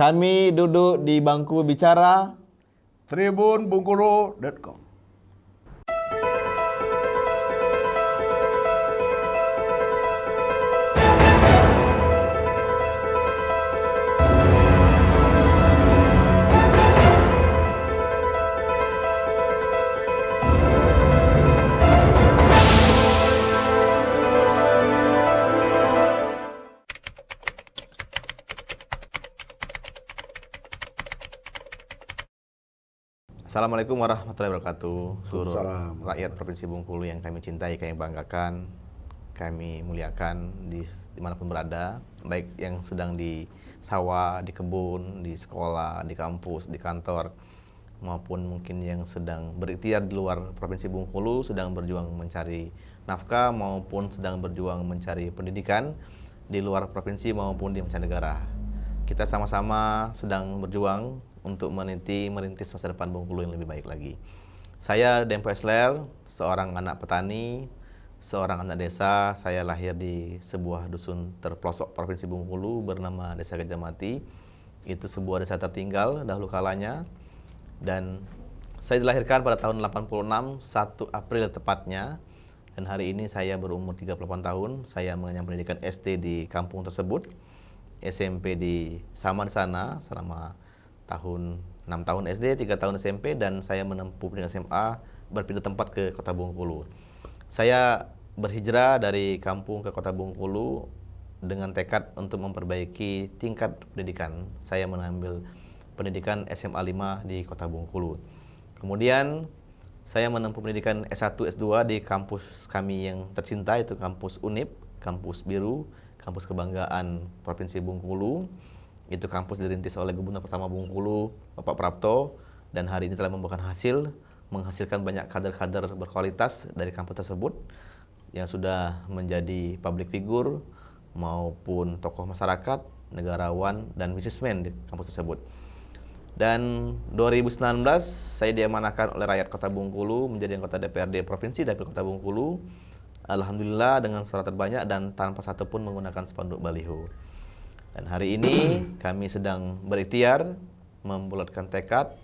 Kami duduk di bangku bicara tribunbungkulu.com. Assalamualaikum warahmatullahi wabarakatuh. Seluruh Waalaikumsalam. rakyat Provinsi Bengkulu yang kami cintai, kami banggakan, kami muliakan dimanapun berada, baik yang sedang di sawah, di kebun, di sekolah, di kampus, di kantor, maupun mungkin yang sedang berikhtiar di luar Provinsi Bengkulu, sedang berjuang mencari nafkah maupun sedang berjuang mencari pendidikan di luar provinsi maupun di mancanegara. Kita sama-sama sedang berjuang untuk merintis masa depan Bengkulu yang lebih baik lagi. Saya Dempo Esler, seorang anak petani, seorang anak desa. Saya lahir di sebuah dusun terpelosok Provinsi Bengkulu bernama Desa Gajah Mati. Itu sebuah desa tertinggal dahulu kalanya. Dan saya dilahirkan pada tahun 86, 1 April tepatnya. Dan hari ini saya berumur 38 tahun. Saya mengenyam pendidikan SD di kampung tersebut, SMP di sama di sana selama 6 tahun SD, 3 tahun SMP, dan saya menempuh pendidikan SMA berpindah tempat ke Kota Bengkulu. Saya berhijrah dari kampung ke Kota Bengkulu dengan tekad untuk memperbaiki tingkat pendidikan. Saya mengambil pendidikan SMA 5 di Kota Bengkulu. Kemudian saya menempuh pendidikan S1, S2 di kampus kami yang tercinta, itu kampus UNIP, kampus biru, kampus kebanggaan Provinsi Bengkulu. Itu kampus dirintis oleh Gubernur pertama Bengkulu, Bapak Prapto, dan hari ini telah membuahkan hasil, menghasilkan banyak kader-kader berkualitas dari kampus tersebut yang sudah menjadi public figure maupun tokoh masyarakat, negarawan, dan businessman di kampus tersebut. Dan 2019 saya diamanahkan oleh rakyat Kota Bengkulu menjadi anggota DPRD Provinsi Dapil Kota Bengkulu. Alhamdulillah dengan suara terbanyak dan tanpa satupun menggunakan spanduk baliho. Dan hari ini kami sedang berikhtiar membulatkan tekad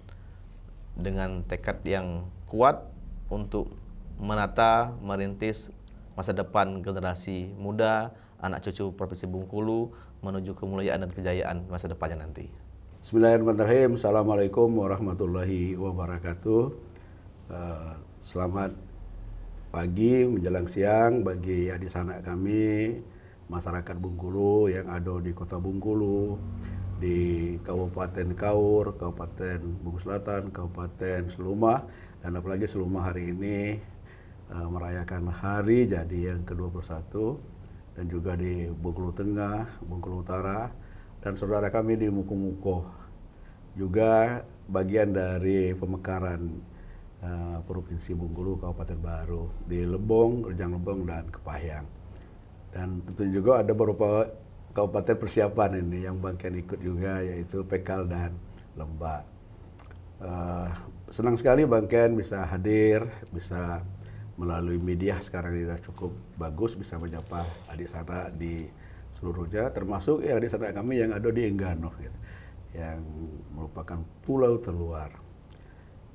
dengan tekad yang kuat untuk menata, merintis masa depan generasi muda, anak cucu Provinsi Bengkulu menuju kemuliaan dan kejayaan masa depannya nanti. Bismillahirrahmanirrahim. Assalamualaikum warahmatullahi wabarakatuh. Selamat pagi menjelang siang bagi adik sanak kami, masyarakat Bengkulu yang ada di Kota Bengkulu, di Kabupaten Kaur, Kabupaten Bengkulu Selatan, Kabupaten Seluma, dan apalagi Seluma hari ini merayakan hari jadi yang ke-21, dan juga di Bengkulu Tengah, Bengkulu Utara, dan saudara kami di Muko-Muko, juga bagian dari pemekaran Provinsi Bengkulu, Kabupaten Baru, di Lebong, Rejang Lebong, dan Kepahyang. Dan tentu juga ada beberapa kabupaten persiapan ini yang Bangken ikut juga, yaitu Pekal dan Lembak. Senang sekali Bangken bisa hadir, bisa melalui media sekarang ini sudah cukup bagus, bisa menyapa adik sanak di seluruhnya, termasuk adik sanak kami yang ada di Enggano, gitu, yang merupakan pulau terluar.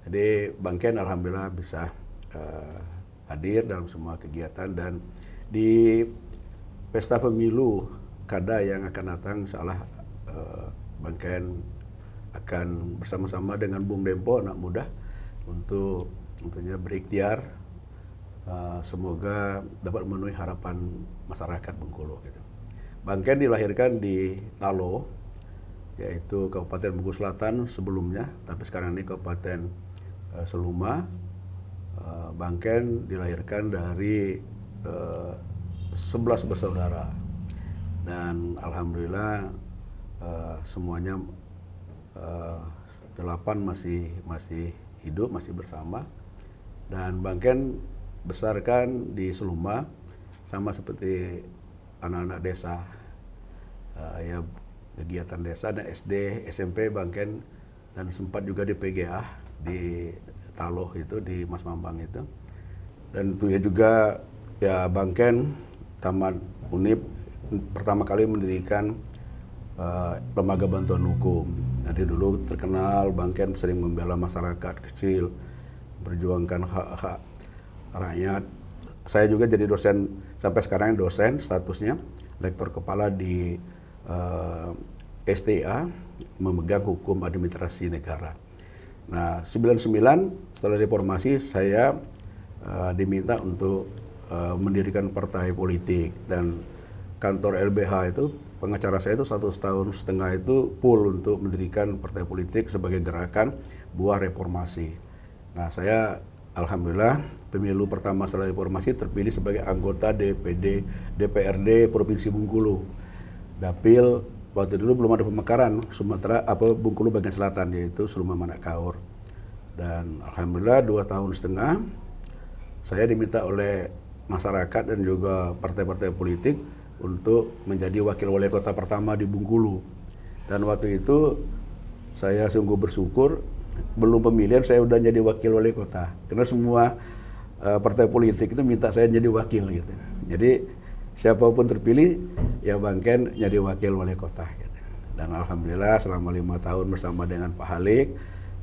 Jadi Bangken alhamdulillah bisa hadir dalam semua kegiatan, dan di pesta pemilu kada yang akan datang, insyaallah Bangken akan bersama-sama dengan Bung Dempo, anak muda, untuk tentunya berikhtiar, semoga dapat memenuhi harapan masyarakat Bengkulu. Gitu. Bangken dilahirkan di Talo, yaitu Kabupaten Bengkulu Selatan sebelumnya, tapi sekarang ini Kabupaten Seluma. Bangken dilahirkan dari 11 bersaudara, dan alhamdulillah semuanya 8 masih hidup, masih bersama. Dan Bangken besarkan di Seluma sama seperti anak-anak desa, ya kegiatan desa, dan SD, SMP Bangken, dan sempat juga di PGA di Taloh itu, di Mas Mambang itu. Dan tentunya juga ya Bangken tamat UNIP, pertama kali mendirikan lembaga bantuan hukum. Jadi dulu terkenal Bang Ken sering membela masyarakat kecil, perjuangkan hak-hak rakyat. Saya juga jadi dosen, sampai sekarang dosen statusnya, lektor kepala di STA, memegang hukum administrasi negara. Nah, 99 setelah reformasi saya diminta untuk mendirikan partai politik, dan kantor LBH itu, pengacara saya itu 1,5 tahun itu full untuk mendirikan partai politik sebagai gerakan buah reformasi. Nah, saya alhamdulillah pemilu pertama setelah reformasi terpilih sebagai anggota DPRD Provinsi Bengkulu. Dapil waktu dulu belum ada pemekaran Sumatera Bengkulu bagian selatan, yaitu Suluma Manakaur. Dan alhamdulillah 2,5 tahun saya diminta oleh masyarakat dan juga partai-partai politik untuk menjadi wakil wali kota pertama di Bengkulu. Dan waktu itu saya sungguh bersyukur, belum pemilihan saya udah jadi wakil wali kota. Karena semua partai politik itu minta saya jadi wakil gitu. Jadi siapapun terpilih, ya Bang Ken jadi wakil wali kota gitu. Dan alhamdulillah selama 5 tahun bersama dengan Pak Halik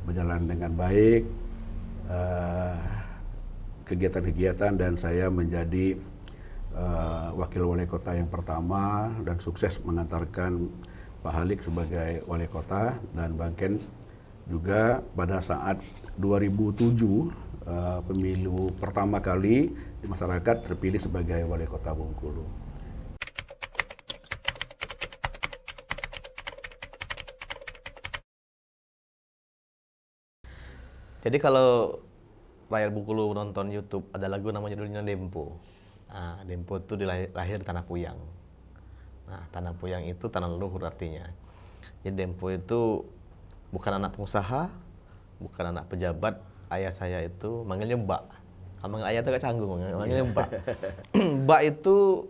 berjalan dengan baik kegiatan-kegiatan, dan saya menjadi wakil wali kota yang pertama dan sukses mengantarkan Pak Halik sebagai wali kota, dan Bang Ken juga pada saat 2007 pemilu pertama kali di masyarakat terpilih sebagai wali kota Bengkulu. Jadi kalau rakyat Bengkulu nonton YouTube, ada lagu namanya judulnya Dempo. Nah, Dempo itu lahir di Tanah Puyang. Nah, Tanah Puyang itu tanah leluhur artinya. Jadi Dempo itu bukan anak pengusaha, bukan anak pejabat. Ayah saya itu manggilnya Mbak. Kalau manggil ayah itu agak canggung, manggilnya Mbak. Mbak itu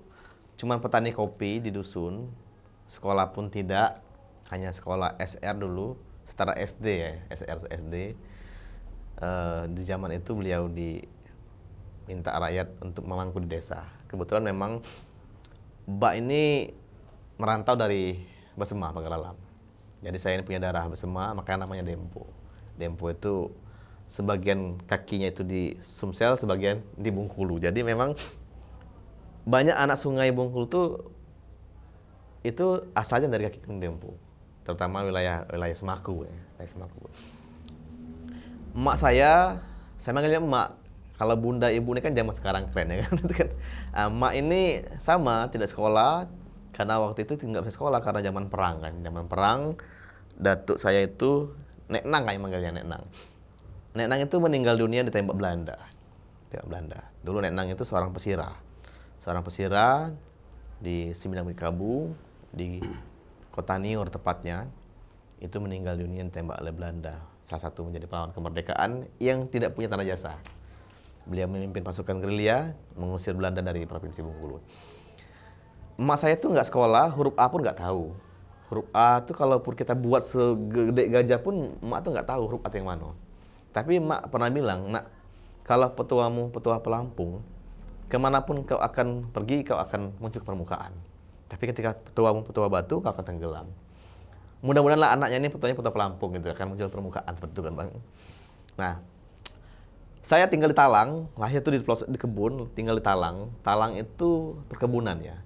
cuma petani kopi di dusun, sekolah pun tidak, hanya sekolah SR dulu, setara SD ya, SR SD. Di zaman itu beliau diminta rakyat untuk memangku di desa. Kebetulan memang Mbak ini merantau dari Besema, Pagaralam. Jadi saya ini punya darah Besema, makanya namanya Dempo. Dempo itu sebagian kakinya itu di Sumsel, sebagian di Bengkulu. Jadi memang banyak anak sungai Bengkulu itu asalnya dari kaki Gunung Dempo, terutama wilayah Semaku ya, wilayah Semaku. Emak saya manggilnya emak. Kalau bunda ibu ini kan zaman sekarang keren ya kan. Emak ini sama, tidak sekolah, karena waktu itu nggak bisa sekolah karena zaman perang kan. Zaman perang, datuk saya itu Nek Nang, kayak manggilnya Nek Nang. Nek Nang itu meninggal dunia ditembak Belanda. Dulu Nek Nang itu seorang pesira. Seorang pesira di Sembilan Kabu, di Kota Niur tepatnya, itu meninggal dunia ditembak oleh Belanda. Salah satu menjadi pahlawan kemerdekaan yang tidak punya tanda jasa. Beliau memimpin pasukan gerilya mengusir Belanda dari Provinsi Bengkulu. Emak saya tuh nggak sekolah, huruf A pun nggak tahu. Huruf A tuh kalaupun kita buat segede gajah pun emak tuh nggak tahu huruf A yang mana. Tapi emak pernah bilang, nak, kalau petuamu petua pelampung, kemanapun kau akan pergi, kau akan muncul ke permukaan. Tapi ketika petuamu petua batu, kau akan tenggelam. Mudah-mudahan lah anaknya ini petuanya petua pelampung gitu, akan muncul permukaan seperti itu kan Bang. Nah, saya tinggal di Talang, lahir itu di kebun, tinggal di Talang. Talang itu perkebunan ya.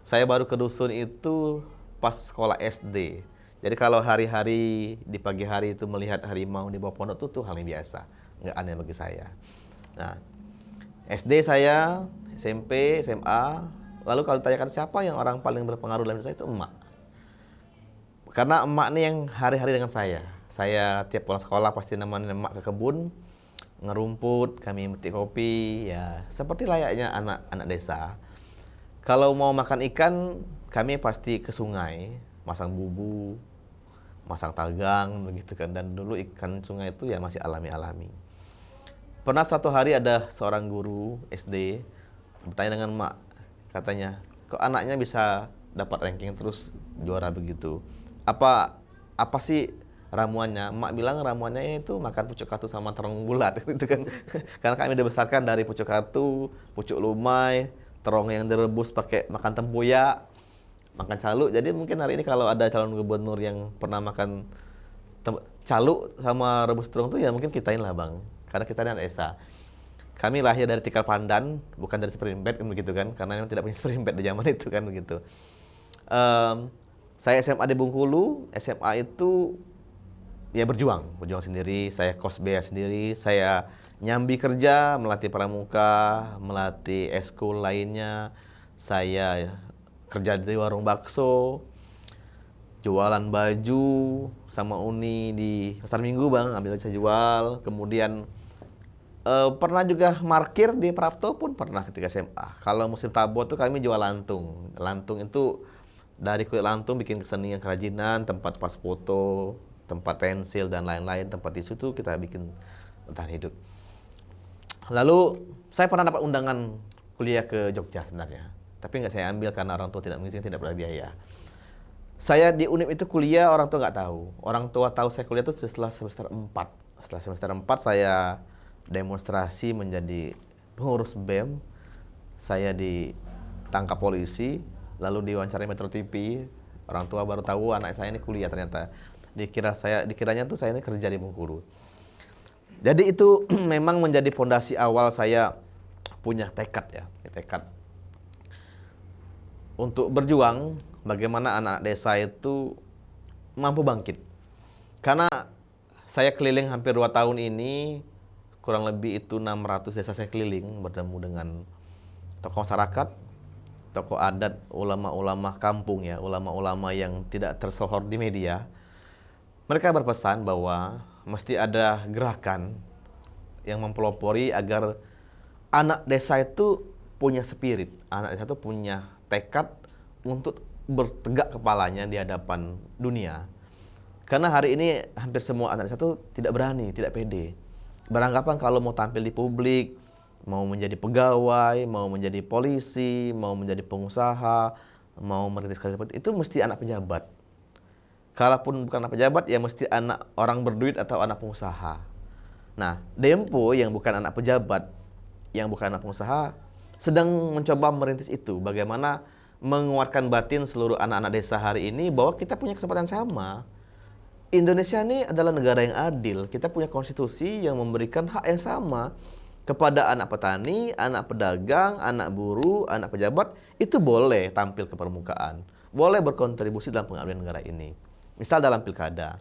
Saya baru ke dusun itu pas sekolah SD. Jadi kalau hari-hari di pagi hari itu melihat harimau di bawah pondok itu hal yang biasa, nggak aneh bagi saya. Nah, SD saya, SMP, SMA, lalu kalau ditanyakan siapa yang orang paling berpengaruh dalam hidup saya, itu emak. Karena emak nih yang hari-hari dengan saya. Saya tiap pulang sekolah pasti nemenin emak ke kebun, ngerumput, kami metik kopi, ya seperti layaknya anak-anak desa. Kalau mau makan ikan, kami pasti ke sungai, masang bubu, masang tagang, begitu kan. Dan dulu ikan sungai itu ya masih alami-alami. Pernah suatu hari ada seorang guru SD bertanya dengan emak, katanya, kok anaknya bisa dapat ranking terus juara begitu? Apa sih ramuannya? Emak bilang ramuannya itu makan pucuk katu sama terong bulat gitu kan. Karena kami dibesarkan dari pucuk katu, pucuk lumai, terong yang direbus pakai makan tempoyak, makan calo. Jadi mungkin hari ini kalau ada calon gubernur yang pernah makan calo sama rebus terung tuh ya mungkin kitain lah bang, karena kita ini anak desa. Kami lahir dari tikar pandan, bukan dari spring bed kan begitu kan, karena memang tidak punya spring bed di zaman itu kan begitu. Saya SMA di Bengkulu, SMA itu ya berjuang sendiri. Saya kos biaya sendiri, saya nyambi kerja, melatih pramuka, melatih eskul lainnya. Saya kerja di warung bakso, jualan baju sama Uni di pasar Minggu bang, ambil saya jual. Kemudian pernah juga parkir di Prapto pun pernah ketika SMA. Kalau musim tabo tuh kami jual lantung. Lantung itu dari kulit lantung bikin kesenian kerajinan, tempat pas foto, tempat pensil dan lain-lain, tempat tisu tuh kita bikin bertahan hidup. Lalu saya pernah dapat undangan kuliah ke Jogja sebenarnya, tapi nggak saya ambil karena orang tua tidak mengizinkan, tidak berbiaya. Saya di UNIP itu kuliah, orang tua nggak tahu. Orang tua tahu saya kuliah itu setelah semester 4. Setelah semester 4 saya demonstrasi menjadi pengurus BEM. Saya ditangkap polisi, lalu diwawancarai Metro TV. Orang tua baru tahu anak saya ini kuliah ternyata. Dikiranya tuh saya ini kerja di Bengkulu. Jadi itu memang menjadi fondasi awal saya punya tekad ya, tekad untuk berjuang bagaimana anak desa itu mampu bangkit. Karena saya keliling hampir 2 tahun ini, kurang lebih itu 600 desa saya keliling, bertemu dengan tokoh masyarakat, tokoh adat, ulama-ulama kampung ya, ulama-ulama yang tidak tersohor di media. Mereka berpesan bahwa mesti ada gerakan yang mempelopori agar anak desa itu punya spirit, anak desa itu punya tekad untuk bertegak kepalanya di hadapan dunia. Karena hari ini hampir semua anak desa itu tidak berani, tidak pede. Beranggapan kalau mau tampil di publik, mau menjadi pegawai, mau menjadi polisi, mau menjadi pengusaha, mau merintis karir politik, itu mesti anak pejabat. Kalaupun bukan anak pejabat, ya mesti anak orang berduit atau anak pengusaha. Nah, Dempo yang bukan anak pejabat, yang bukan anak pengusaha, sedang mencoba merintis itu. Bagaimana menguatkan batin seluruh anak-anak desa hari ini bahwa kita punya kesempatan sama. Indonesia ini adalah negara yang adil. Kita punya konstitusi yang memberikan hak yang sama kepada anak petani, anak pedagang, anak buruh, anak pejabat. Itu boleh tampil ke permukaan, boleh berkontribusi dalam pengabdian negara ini. Misal dalam pilkada.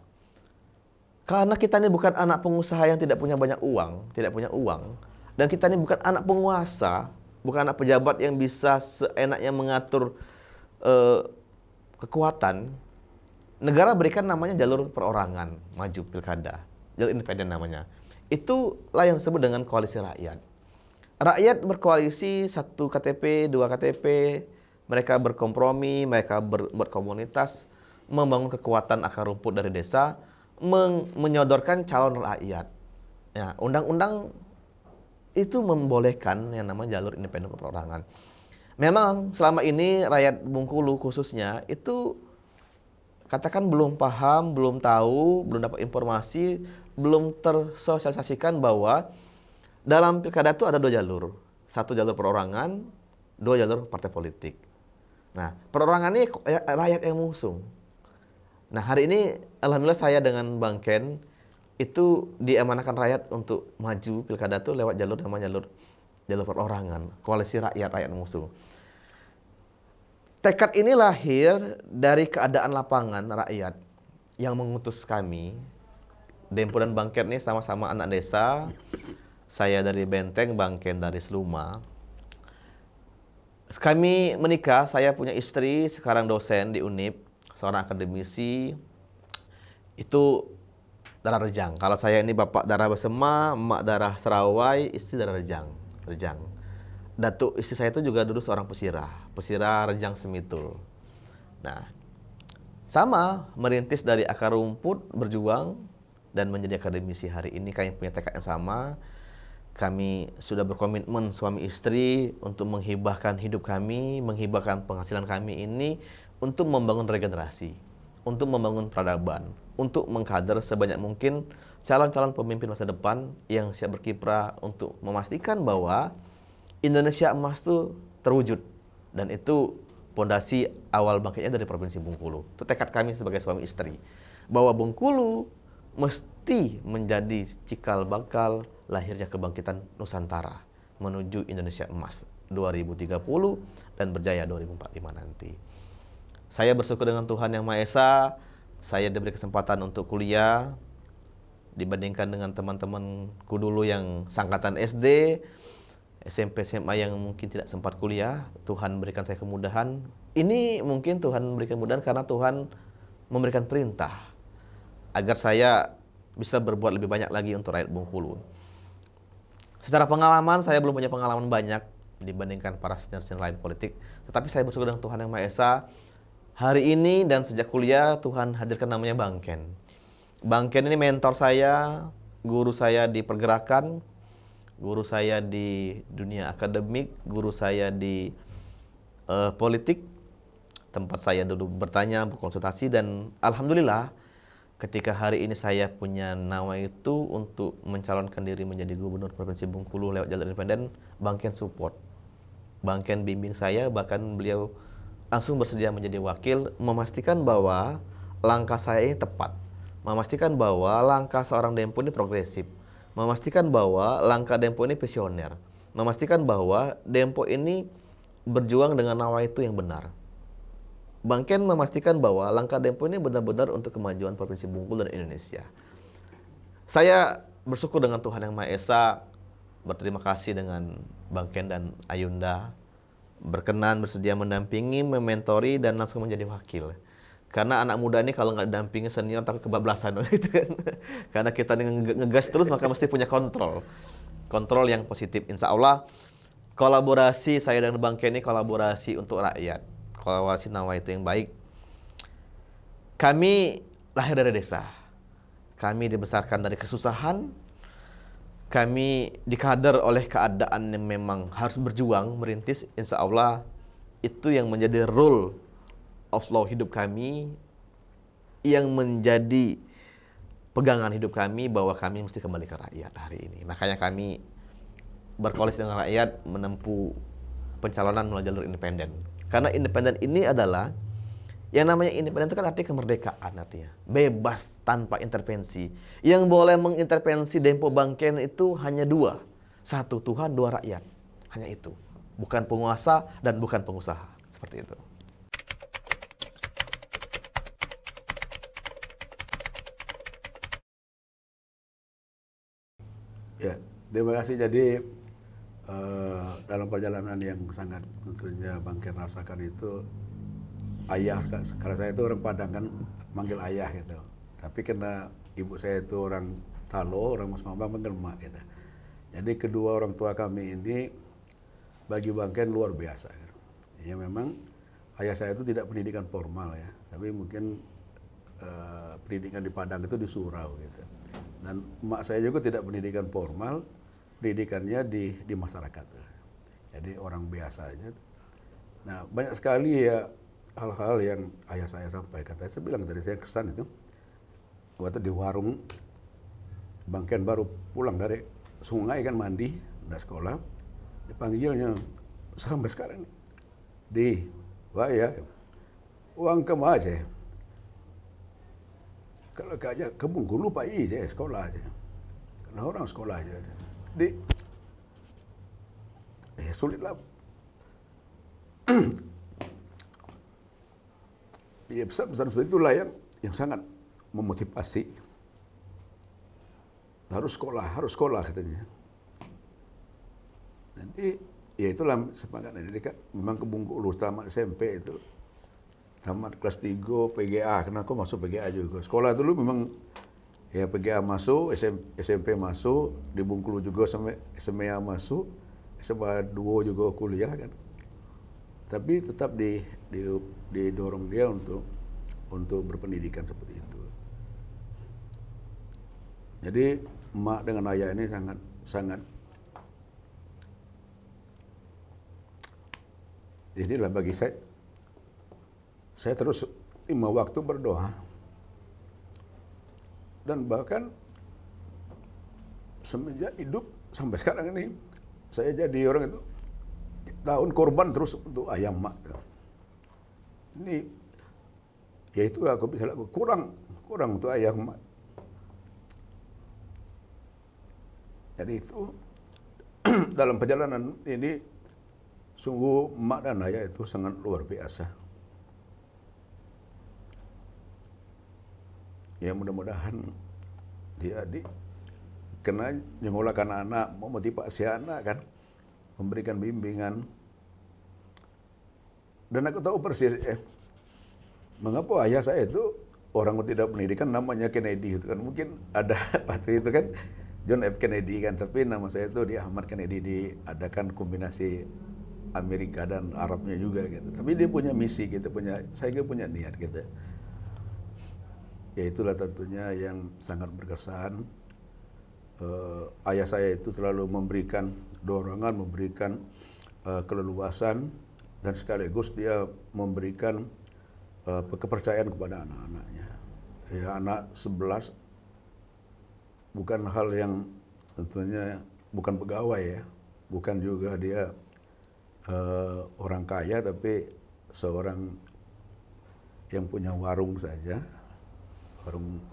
Karena kita ini bukan anak pengusaha yang tidak punya banyak uang, dan kita ini bukan anak penguasa, bukan anak pejabat yang bisa seenaknya mengatur kekuatan. Negara berikan namanya jalur perorangan, maju pilkada, jalur independen namanya. Itulah yang disebut dengan koalisi rakyat. Rakyat berkoalisi, 1 KTP, 2 KTP, mereka berkompromi, mereka buat komunitas, membangun kekuatan akar rumput dari desa, menyodorkan calon rakyat. Ya, undang-undang itu membolehkan yang namanya jalur independen perorangan. Memang selama ini rakyat Bengkulu khususnya itu katakan belum paham, belum tahu, belum dapat informasi, belum tersosialisasikan bahwa dalam pilkada itu ada 2 jalur. 1 jalur perorangan, 2 jalur partai politik. Nah, perorangan ini rakyat yang mengusung. Nah, hari ini alhamdulillah saya dengan Bang Ken itu diamanahkan rakyat untuk maju pilkada itu lewat jalur namanya jalur perorangan, koalisi rakyat mengusung. Tekad ini lahir dari keadaan lapangan rakyat yang mengutus kami. Dempo dan Bang Ken ini sama-sama anak desa. Saya dari Benteng, Bang Ken dari Seluma. Kami menikah, saya punya istri, sekarang dosen di UNIP, seorang akademisi. Itu darah Rejang. Kalau saya ini bapak darah Besema, emak darah Serawai, istri darah Rejang. Datuk istri saya itu juga dulu seorang pesirah Rejang Semitul. Nah, sama merintis dari akar rumput, berjuang dan menjadi akademisi hari ini. Kami punya tekad yang sama. Kami sudah berkomitmen suami istri untuk menghibahkan hidup kami, menghibahkan penghasilan kami ini untuk membangun regenerasi, untuk membangun peradaban, untuk mengkader sebanyak mungkin calon-calon pemimpin masa depan yang siap berkiprah untuk memastikan bahwa Indonesia emas itu terwujud. Dan itu pondasi awal bangkitnya dari Provinsi Bengkulu. Itu tekad kami sebagai suami istri, bahwa Bengkulu mesti menjadi cikal bakal lahirnya kebangkitan Nusantara menuju Indonesia Emas 2030 dan berjaya 2045 nanti. Saya bersyukur dengan Tuhan Yang Maha Esa, saya diberi kesempatan untuk kuliah dibandingkan dengan teman-temanku dulu yang sangkatan SD, SMP, SMA yang mungkin tidak sempat kuliah. Tuhan berikan saya kemudahan. Ini mungkin Tuhan memberikan kemudahan karena Tuhan memberikan perintah agar saya bisa berbuat lebih banyak lagi untuk rakyat Bengkulu. Secara pengalaman, saya belum punya pengalaman banyak dibandingkan para senior-senior lain politik. Tetapi saya bersyukur dengan Tuhan Yang Maha Esa. Hari ini dan sejak kuliah, Tuhan hadirkan namanya Bang Ken. Bang Ken ini mentor saya, guru saya di pergerakan, guru saya di dunia akademik, guru saya di politik, tempat saya dulu bertanya, berkonsultasi, dan alhamdulillah ketika hari ini saya punya nama itu untuk mencalonkan diri menjadi gubernur Provinsi Bengkulu lewat jalur independen, Bang Ken support. Bang Ken bimbing saya, bahkan beliau langsung bersedia menjadi wakil, memastikan bahwa langkah saya ini tepat, memastikan bahwa langkah seorang Dempo ini progresif, memastikan bahwa langkah Dempo ini visioner, memastikan bahwa Dempo ini berjuang dengan nawa itu yang benar. Bang Ken memastikan bahwa langkah Dempo ini benar-benar untuk kemajuan Provinsi Bengkulu dan Indonesia. Saya bersyukur dengan Tuhan Yang Maha Esa, berterima kasih dengan Bang Ken dan Ayunda, berkenan bersedia mendampingi, mementori, dan langsung menjadi wakil. Karena anak muda ini kalau nggak dampingi senior takut kebablasan gitu kan. Karena kita ngegas terus maka mesti punya kontrol yang positif. Insya Allah kolaborasi saya dan Bang Ken ini kolaborasi untuk rakyat, kolaborasi nawa itu yang baik. Kami lahir dari desa, kami dibesarkan dari kesusahan, kami dikader oleh keadaan yang memang harus berjuang, merintis. Insya Allah itu yang menjadi rule of law hidup kami, yang menjadi pegangan hidup kami, bahwa kami mesti kembali ke rakyat hari ini. Makanya kami berkoalisi dengan rakyat menempuh pencalonan melalui jalur independen. Karena independen ini adalah, yang namanya independen itu kan artinya kemerdekaan, artinya bebas tanpa intervensi. Yang boleh mengintervensi Dempo Bang Ken itu hanya dua. Satu Tuhan, dua rakyat. Hanya itu. Bukan penguasa dan bukan pengusaha. Seperti itu. Ya, terima kasih. Jadi dalam perjalanan yang sangat tentunya Bang Ken rasakan itu, ayah, kalau saya itu orang Padang kan manggil ayah gitu. Tapi karena ibu saya itu orang Talo, orang Mas Mambang manggil mak gitu. Jadi kedua orang tua kami ini bagi Bang Ken luar biasa. Gitu. Ya memang ayah saya itu tidak pendidikan formal ya, tapi mungkin pendidikan di Padang itu di surau gitu. Dan emak saya juga tidak pendidikan formal, pendidikannya di masyarakat. Jadi orang biasa aja. Nah banyak sekali ya hal-hal yang ayah saya sampaikan. Saya bilang tadi saya kesan itu waktu di warung, Bang Ken baru pulang dari sungai kan, mandi dari sekolah, dipanggilnya sampai sekarang wah ya, uang ke mana aja? Kalau aja ke Bengkulu Pak aja sekolah aja, karena orang sekolah aja. Sulit lah. Ya pesan-pesan seperti itulah yang sangat memotivasi. Harus sekolah katanya. Jadi ya itulah semangat. Jadi memang ke Bengkulu tamat SMP itu, tamat kelas 3 PGA, karena aku masuk PGA juga. Sekolah dulu memang ya PGA masuk, SMP masuk, di Bengkulu juga sampai SMA masuk, SMA 2 juga kuliah kan. Tapi tetap didorong dia untuk berpendidikan seperti itu. Jadi emak dengan ayah ini sangat inilah bagi saya terus 5 waktu berdoa, dan bahkan semenjak hidup sampai sekarang ini saya jadi orang itu tahun korban terus untuk ayah emak. ini ya itu aku bisa lakukan, kurang untuk ayah emak. Jadi itu dalam perjalanan ini sungguh emak dan ayah itu sangat luar biasa. Ya mudah-mudahan dia kena nyengolakan anak, memotivasi anak kan, memberikan bimbingan. Dan aku tahu persis mengapa ayah saya itu orang tidak pendidikan namanya Kennedy itu kan, mungkin ada waktu itu kan John F. Kennedy kan, tapi nama saya itu di Ahmad Kennedy, diadakan kombinasi Amerika dan Arabnya juga gitu. Tapi dia punya misi gitu, saya juga punya niat gitu. Ya itulah tentunya yang sangat berkesan. Ayah saya itu selalu memberikan dorongan, memberikan keleluasan, dan sekaligus dia memberikan kepercayaan kepada anak-anaknya. Ya, anak 11 bukan hal yang tentunya bukan pegawai ya, bukan juga dia orang kaya, tapi seorang yang punya warung saja,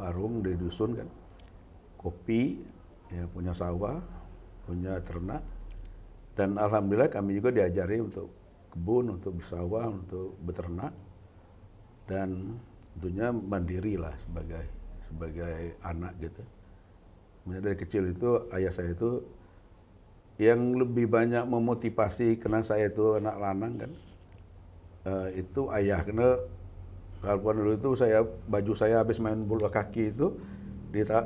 warung di dusun kan, kopi, ya punya sawah, punya ternak, dan alhamdulillah kami juga diajari untuk kebun, untuk bersawah, untuk beternak, dan tentunya mandiri lah sebagai anak gitu. Dari kecil itu ayah saya itu yang lebih banyak memotivasi, karena saya itu anak lanang kan, itu ayah. Karena kalau dulu itu baju saya habis main bola kaki itu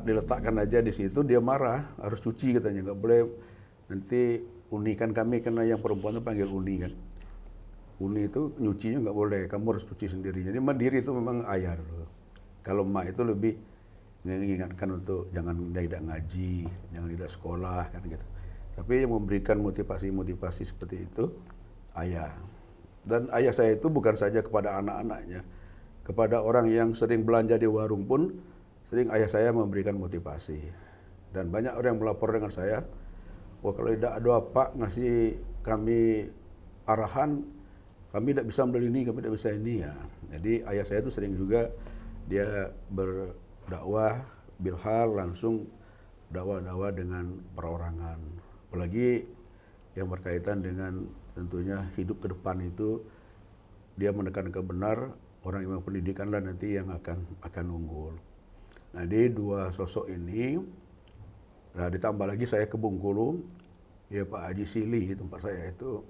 diletakkan aja di situ, dia marah, harus cuci katanya, nggak boleh nanti uni, kan kami karena yang perempuan itu panggil uni kan, uni itu nyucinya nggak boleh, kamu harus cuci sendiri. Jadi mandiri itu memang ayah dulu. Kalau emak itu lebih mengingatkan untuk jangan tidak ngaji, jangan tidak sekolah kan gitu. Tapi yang memberikan motivasi seperti itu ayah. Dan ayah saya itu bukan saja kepada anak-anaknya, kepada orang yang sering belanja di warung pun sering ayah saya memberikan motivasi. Dan banyak orang yang melapor dengan saya, wah kalau tidak ada apa ngasih kami arahan, kami tidak bisa beli ini, kami tidak bisa ini ya. Jadi ayah saya itu sering juga dia berdakwah bilhal, langsung dakwah dengan perorangan. Apalagi yang berkaitan dengan tentunya hidup ke depan itu, dia menekankan benar orang yang pendidikan lah nanti yang akan unggul. Nah di dua sosok ini, nah ditambah lagi saya ke Bengkulu, ya Pak Haji Sili tempat saya itu,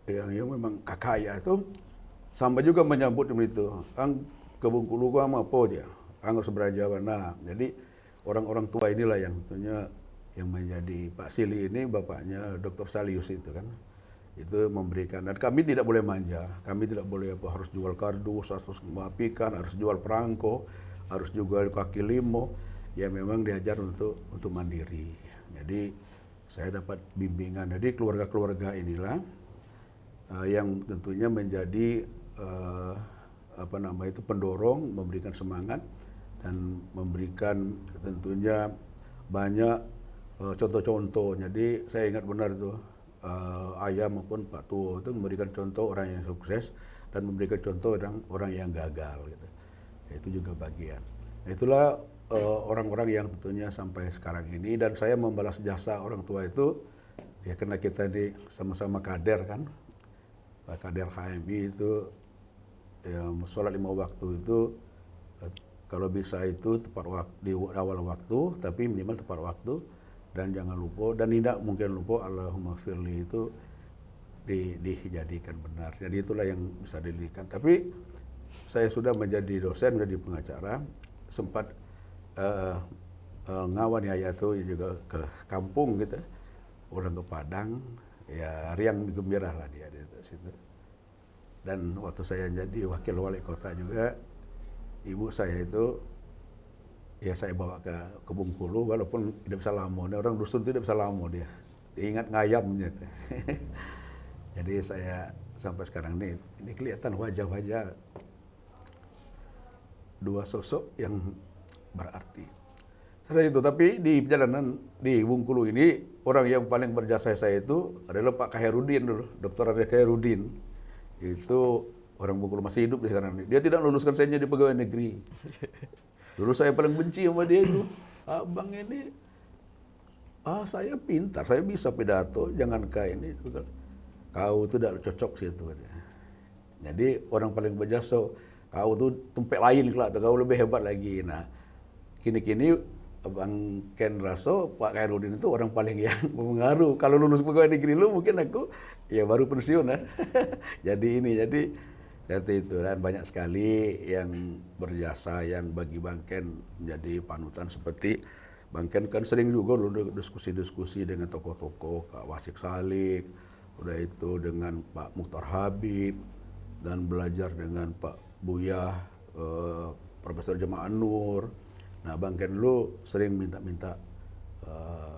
yang memang kakak ayah itu, sampai juga menyambut itu, ang ke Bengkulu gua apa aja, ang harus belajar. Nah jadi orang-orang tua inilah yang tentunya yang menjadi Pak Sili ini, bapaknya Dr. Salius itu kan, itu memberikan. Dan kami tidak boleh manja, kami tidak boleh harus jual kardus, harus mengapikan, harus jual perangko, harus jual kaki limo. Ya memang diajar untuk mandiri. Jadi saya dapat bimbingan. Jadi keluarga-keluarga inilah yang tentunya menjadi pendorong, memberikan semangat dan memberikan tentunya banyak contoh-contoh. Jadi saya ingat benar itu ayah maupun Pak Tuo itu memberikan contoh orang yang sukses dan memberikan contoh orang yang gagal gitu. Itu juga bagian. Nah, itulah orang-orang yang tentunya sampai sekarang ini, dan saya membalas jasa orang tua itu ya karena kita di sama-sama kader kan, kader HMI itu ya, sholat 5 waktu itu kalau bisa itu tepat waktu, di awal waktu, tapi minimal tepat waktu, dan jangan lupa, dan tidak mungkin lupa Allahumma firli itu dijadikan benar. Jadi itulah yang bisa dilihat. Tapi saya sudah menjadi dosen, menjadi pengacara, sempat ngawan ya itu juga ke kampung gitu, ulang ke Padang, ya riang gembira lah dia di situ. Dan waktu saya jadi wakil wali kota juga, ibu saya itu ya saya bawa ke Bengkulu, walaupun tidak bisa lamo, orang dusun itu tidak bisa lamo, dia ingat ngayamnya. Jadi saya sampai sekarang ini kelihatan wajah-wajah dua sosok yang berarti. Setelah itu, tapi di perjalanan di Bengkulu ini, orang yang paling berjasa saya itu adalah Pak Khairuddin dulu, Dr. Khairuddin. Itu orang Bengkulu masih hidup sekarang. Dia tidak luluskan saya jadi pegawai negeri. Dulu saya paling benci sama dia itu. Abang ini, saya pintar, saya bisa pidato, jangankah ini. Kau itu tidak cocok situ. Jadi orang paling berjasa, kau tuh tempat lain kelak, kau lebih hebat lagi. Nah, kini-kini Abang Ken Raso, Pak Khairuddin itu orang paling yang mempengaruhi. Kalau lulus pegawai negeri lu mungkin aku ya baru pensiun ya. Jadi seperti itu, dan banyak sekali yang berjasa yang bagi Bang Ken menjadi panutan, seperti Bang Ken kan sering juga dulu diskusi-diskusi dengan tokoh-tokoh, Kak Wasik Salik, udah itu dengan Pak Mukhtar Habib, dan belajar dengan Pak Buya, Profesor Jemaah Nur. Nah, Bang Ken lu sering minta-minta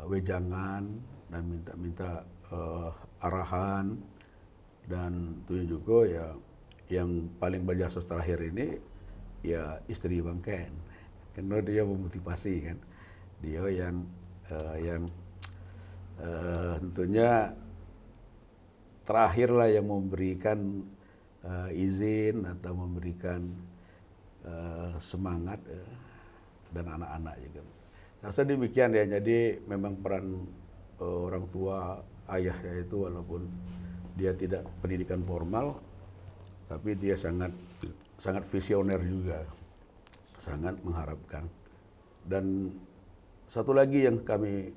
wejangan dan minta-minta arahan, dan itu juga ya yang paling berjasa terakhir ini ya istri Bang Ken, karena dia memotivasi kan, dia yang tentunya terakhirlah yang memberikan izin atau memberikan semangat dan anak-anak juga. Saya rasa demikian ya. Jadi memang peran orang tua, ayah itu walaupun dia tidak pendidikan formal, tapi dia sangat visioner juga, sangat mengharapkan. Dan satu lagi yang kami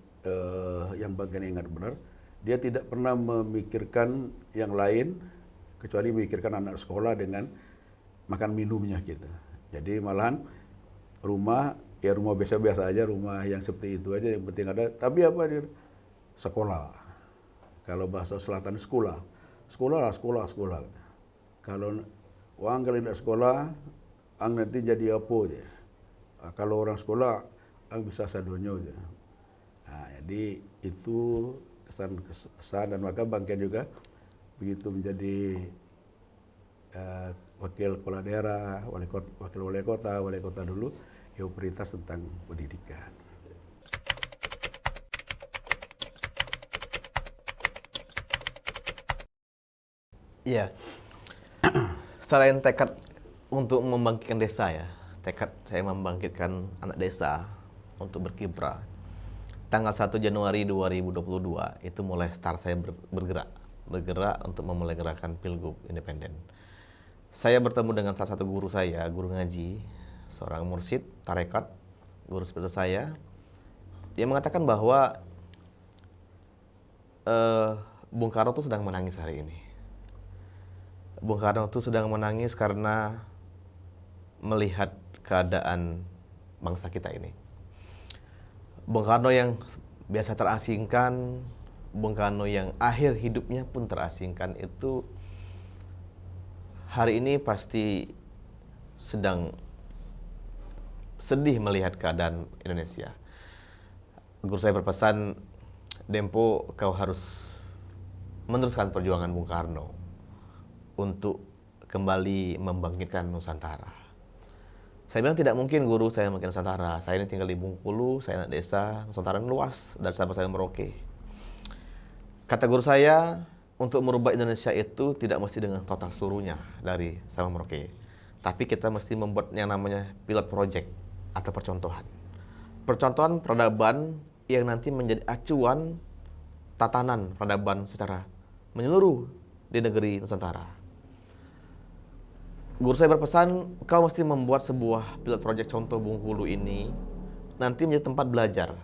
yang bagian ingat benar, dia tidak pernah memikirkan yang lain kecuali memikirkan anak sekolah dengan makan minumnya gitu. Jadi malahan rumah biasa-biasa aja, rumah yang seperti itu aja, yang penting ada. Tapi apa dia? Sekolah. Kalau bahasa selatan sekolah. Kalau uang kalau tidak sekolah, ang nanti jadi apa dia? Kalau orang sekolah, ang bisa sadonyo dia. Nah, jadi itu kesan dan maka Bang Ken juga begitu menjadi wakil kepala daerah, wakil wali kota dulu, ya prioritas tentang pendidikan. Iya. Selain tekad untuk membangkitkan desa ya, tekad saya membangkitkan anak desa untuk berkiprah. Tanggal 1 Januari 2022 itu mulai start saya bergerak untuk memulai gerakan Pilgub Independen. Saya bertemu dengan salah satu guru saya, guru ngaji, seorang mursyid tarekat, guru spiritual saya. Dia mengatakan bahwa Bung Karno itu sedang menangis hari ini. Bung Karno itu sedang menangis karena melihat keadaan bangsa kita ini. Bung Karno yang biasa terasingkan, Bung Karno yang akhir hidupnya pun terasingkan itu hari ini pasti sedang sedih melihat keadaan Indonesia. Guru saya berpesan, Dempo, kau harus meneruskan perjuangan Bung Karno untuk kembali membangkitkan Nusantara. Saya bilang tidak mungkin guru saya membangkitkan Nusantara. Saya ini tinggal di Bengkulu, saya anak desa, Nusantara luas dari Sabang sampai Merauke. Kata guru saya, untuk merubah Indonesia itu tidak mesti dengan total seluruhnya dari Sabang Merauke. Tapi kita mesti membuat yang namanya pilot project atau percontohan. Percontohan peradaban yang nanti menjadi acuan tatanan peradaban secara menyeluruh di negeri Nusantara. Guru saya berpesan, kau mesti membuat sebuah pilot project contoh Bengkulu ini nanti menjadi tempat belajar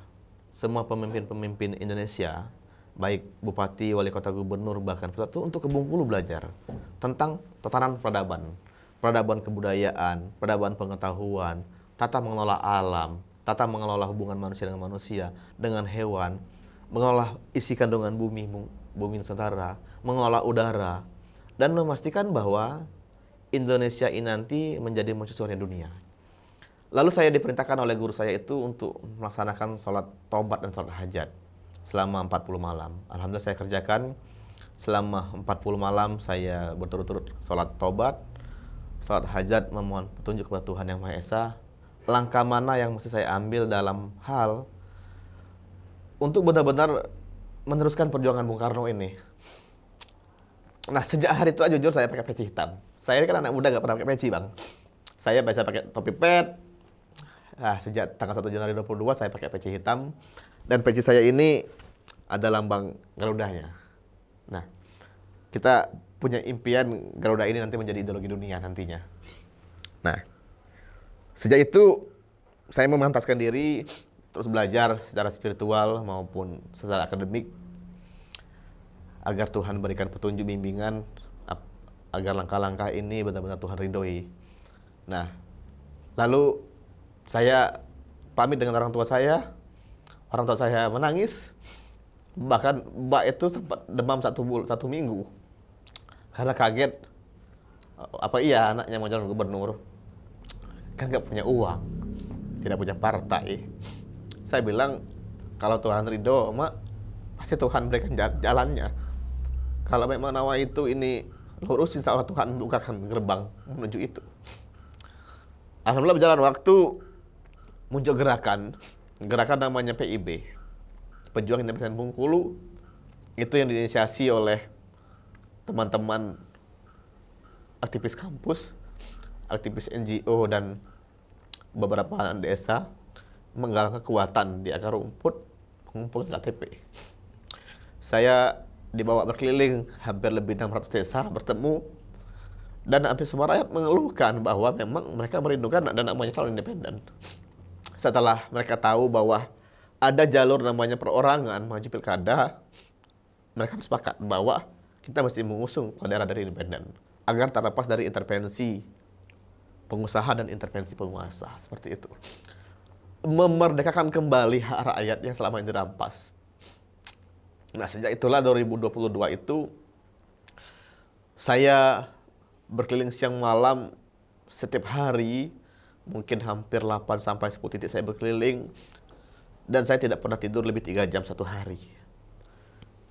semua pemimpin-pemimpin Indonesia, baik bupati, wali kota, gubernur, bahkan pilot itu untuk ke Bengkulu belajar tentang tatanan peradaban kebudayaan, peradaban pengetahuan, tata mengelola alam, tata mengelola hubungan manusia dengan manusia, dengan hewan, mengelola isi kandungan bumi Nusantara, mengelola udara, dan memastikan bahwa Indonesia ini nanti menjadi mercusuarnya dunia. Lalu saya diperintahkan oleh guru saya itu untuk melaksanakan sholat taubat dan sholat hajat selama 40 malam. Alhamdulillah saya kerjakan selama 40 malam, saya berturut-turut sholat taubat, sholat hajat, memohon petunjuk kepada Tuhan Yang Maha Esa, langkah mana yang mesti saya ambil dalam hal untuk benar-benar meneruskan perjuangan Bung Karno ini. Nah, sejak hari itu jujur saya pakai peci hitam. Saya ini kan anak muda nggak pernah pakai peci, Bang. Saya biasa pakai topi pet. Sejak tanggal 1 Januari 22 saya pakai peci hitam. Dan peci saya ini ada lambang Garudanya. Nah, kita punya impian Garuda ini nanti menjadi ideologi dunia nantinya. Nah, sejak itu saya memantaskan diri terus belajar secara spiritual maupun secara akademik agar Tuhan berikan petunjuk bimbingan agar langkah-langkah ini benar-benar Tuhan ridhoi. Nah, lalu saya pamit dengan orang tua saya. Orang tua saya menangis. Bahkan mbak itu sempat demam satu minggu karena kaget, apa iya anaknya mau calon gubernur, kan nggak punya uang, tidak punya partai. Saya bilang kalau Tuhan ridho, mak, pasti Tuhan berikan jalannya. Kalau memang nawa itu ini lurus, insya Allah Tuhan bukakan gerbang menuju itu. Alhamdulillah berjalan waktu, muncul gerakan namanya PIB, Pejuang Independen Bengkulu. Itu yang diinisiasi oleh teman-teman aktivis kampus, aktivis NGO, dan beberapa desa menggalang kekuatan di akar rumput, mengumpulkan KTP. Saya dibawa berkeliling hampir lebih 600 desa bertemu, dan hampir semua rakyat mengeluhkan bahwa memang mereka merindukan ada namanya calon independen. Setelah mereka tahu bahwa ada jalur namanya perorangan maju pilkada, mereka sepakat bahwa kita mesti mengusung daerah dari independen agar terlepas dari intervensi pengusaha dan intervensi penguasa, seperti itu. Memerdekakan kembali hak rakyat yang selama ini dirampas. Nah, sejak itulah 2022 itu saya berkeliling siang malam setiap hari, mungkin hampir 8 sampai 10 titik saya berkeliling, dan saya tidak pernah tidur lebih 3 jam satu hari.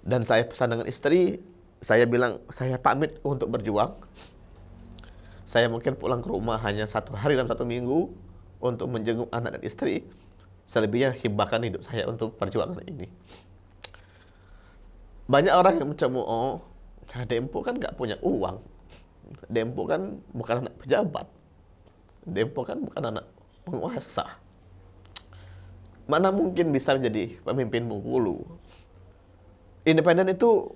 Dan saya pesan dengan istri, saya bilang saya pamit untuk berjuang. Saya mungkin pulang ke rumah hanya 1 hari dalam 1 minggu untuk menjenguk anak dan istri. Selebihnya hibahkan hidup saya untuk perjuangan ini. Banyak orang yang mencemooh, Dempo kan nggak punya uang. Dempo kan bukan anak pejabat. Dempo kan bukan anak penguasa. Mana mungkin bisa menjadi pemimpin Bengkulu? Independen itu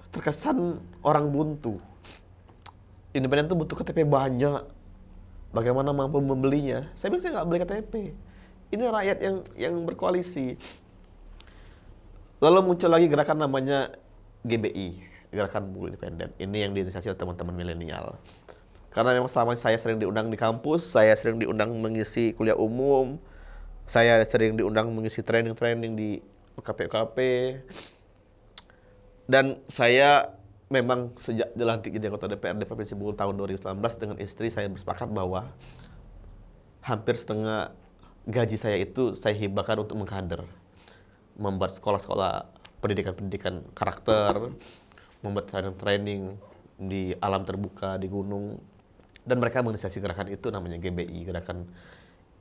terkesan orang buntu. Independen itu butuh KTP banyak. Bagaimana mampu membelinya? Saya bilang saya nggak beli KTP. Ini rakyat yang berkoalisi. Lalu muncul lagi gerakan namanya GBI, Gerakan Bengkulu Independen. Ini yang diinisiasi oleh teman-teman milenial. Karena memang selama saya sering diundang di kampus, saya sering diundang mengisi kuliah umum, saya sering diundang mengisi training-training di UKP-UKP. Dan saya memang sejak dilantik jadi anggota DPRD Provinsi Bengkulu tahun 2019 dengan istri saya bersepakat bahwa hampir setengah gaji saya itu saya hibahkan untuk mengkader, membuat sekolah-sekolah pendidikan karakter, membuat training-training di alam terbuka, di gunung. Dan mereka menginisiasi gerakan itu namanya GBI, Gerakan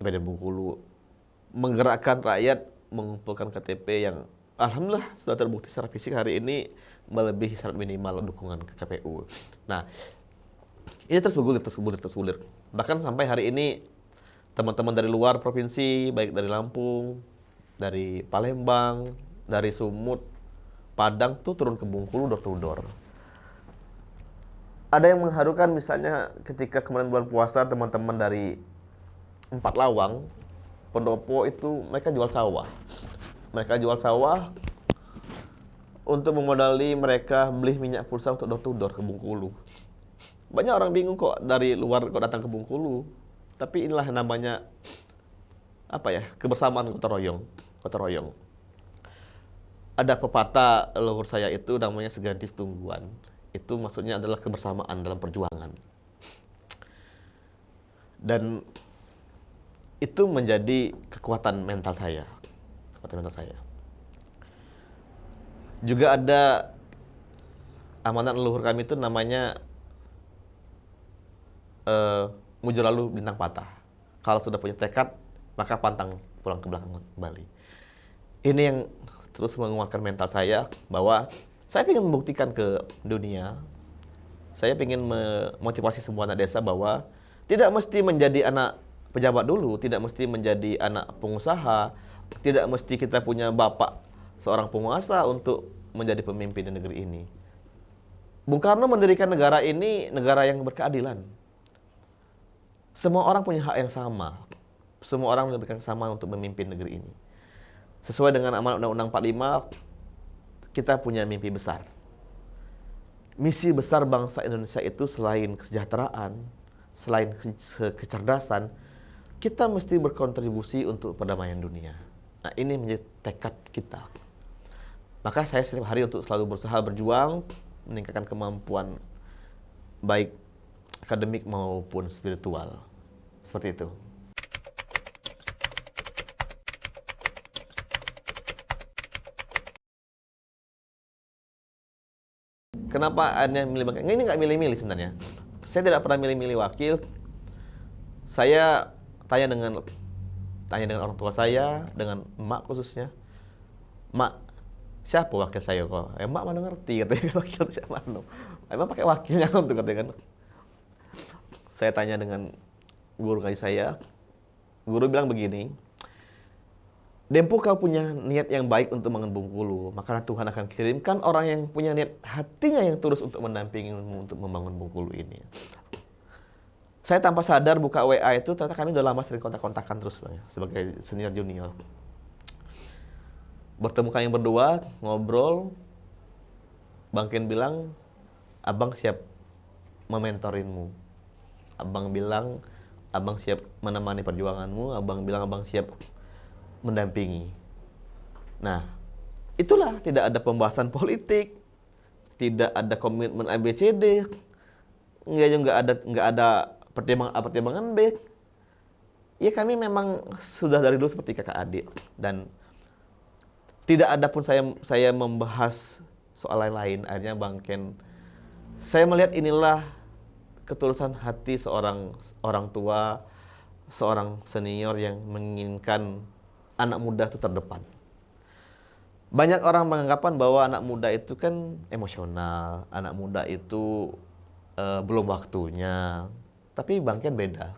Independen Bengkulu. Menggerakkan rakyat, mengumpulkan KTP yang alhamdulillah sudah terbukti secara fisik hari ini melebihi syarat minimal dukungan ke KPU. Nah, ini terus bergulir. Bahkan sampai hari ini teman-teman dari luar provinsi, baik dari Lampung, dari Palembang, dari Sumut, Padang tuh turun ke Bengkulu door to door. Ada yang mengharukan misalnya ketika kemarin bulan puasa teman-teman dari 4 Lawang, Pendopo itu mereka jual sawah. Mereka jual sawah untuk memodali mereka beli minyak pulsa untuk door to door ke Bengkulu. Banyak orang bingung kok dari luar kok datang ke Bengkulu. Tapi inilah namanya kebersamaan gotong royong. Ada pepatah leluhur saya itu namanya seganti setungguan. Itu maksudnya adalah kebersamaan dalam perjuangan. Dan itu menjadi kekuatan mental saya. Juga ada amanat leluhur kami itu namanya mujur lalu bintang patah. Kalau sudah punya tekad, maka pantang pulang ke belakang kembali. Ini yang terus menguatkan mental saya bahwa saya ingin membuktikan ke dunia Saya ingin memotivasi semua anak desa bahwa tidak mesti menjadi anak pejabat dulu, tidak mesti menjadi anak pengusaha, tidak mesti kita punya bapak seorang penguasa untuk menjadi pemimpin di negeri ini. Bung Karno mendirikan negara ini negara yang berkeadilan. Semua orang punya hak yang sama. Semua orang diberikan sama untuk memimpin negeri ini. Sesuai dengan amanat Undang-Undang 45, kita punya mimpi besar. Misi besar bangsa Indonesia itu selain kesejahteraan, selain kecerdasan, kita mesti berkontribusi untuk perdamaian dunia. Nah, ini menjadi tekad kita. Maka saya setiap hari untuk selalu berusaha berjuang, meningkatkan kemampuan baik akademik maupun spiritual. Seperti itu. Kenapa Anda milih Bang? Ini nggak milih-milih sebenarnya. Saya tidak pernah milih-milih wakil. Saya tanya dengan orang tua saya, dengan emak khususnya. Mak, siapa wakil saya kok? Emak mana ngerti katanya wakil siapa no. Emang pakai wakilnya untuk katanya kan. Saya tanya dengan guru ngaji saya. Guru bilang begini, Dempo kau punya niat yang baik untuk membangun Bengkulu, maka Tuhan akan kirimkan orang yang punya niat hatinya yang tulus untuk mendampingimu untuk membangun Bengkulu ini. Saya tanpa sadar buka WA itu, ternyata kami udah lama sering kontak-kontakan terus Bang, sebagai senior junior. Bertemu kami berdua, ngobrol, Bang Ken bilang, Abang siap mementorinmu. Abang bilang, Abang siap menemani perjuanganmu, Abang bilang Abang siap mendampingi. Nah, itulah tidak ada pembahasan politik, tidak ada komitmen ABCD, nggak ada pertimbangan B. Ya kami memang sudah dari dulu seperti kakak adik dan tidak ada pun saya membahas soal lain-lain. Akhirnya Bang Ken, saya melihat inilah ketulusan hati seorang orang tua, seorang senior yang menginginkan anak muda itu terdepan. Banyak orang menganggapan bahwa anak muda itu kan emosional, anak muda itu belum waktunya. Tapi Bang Ken beda.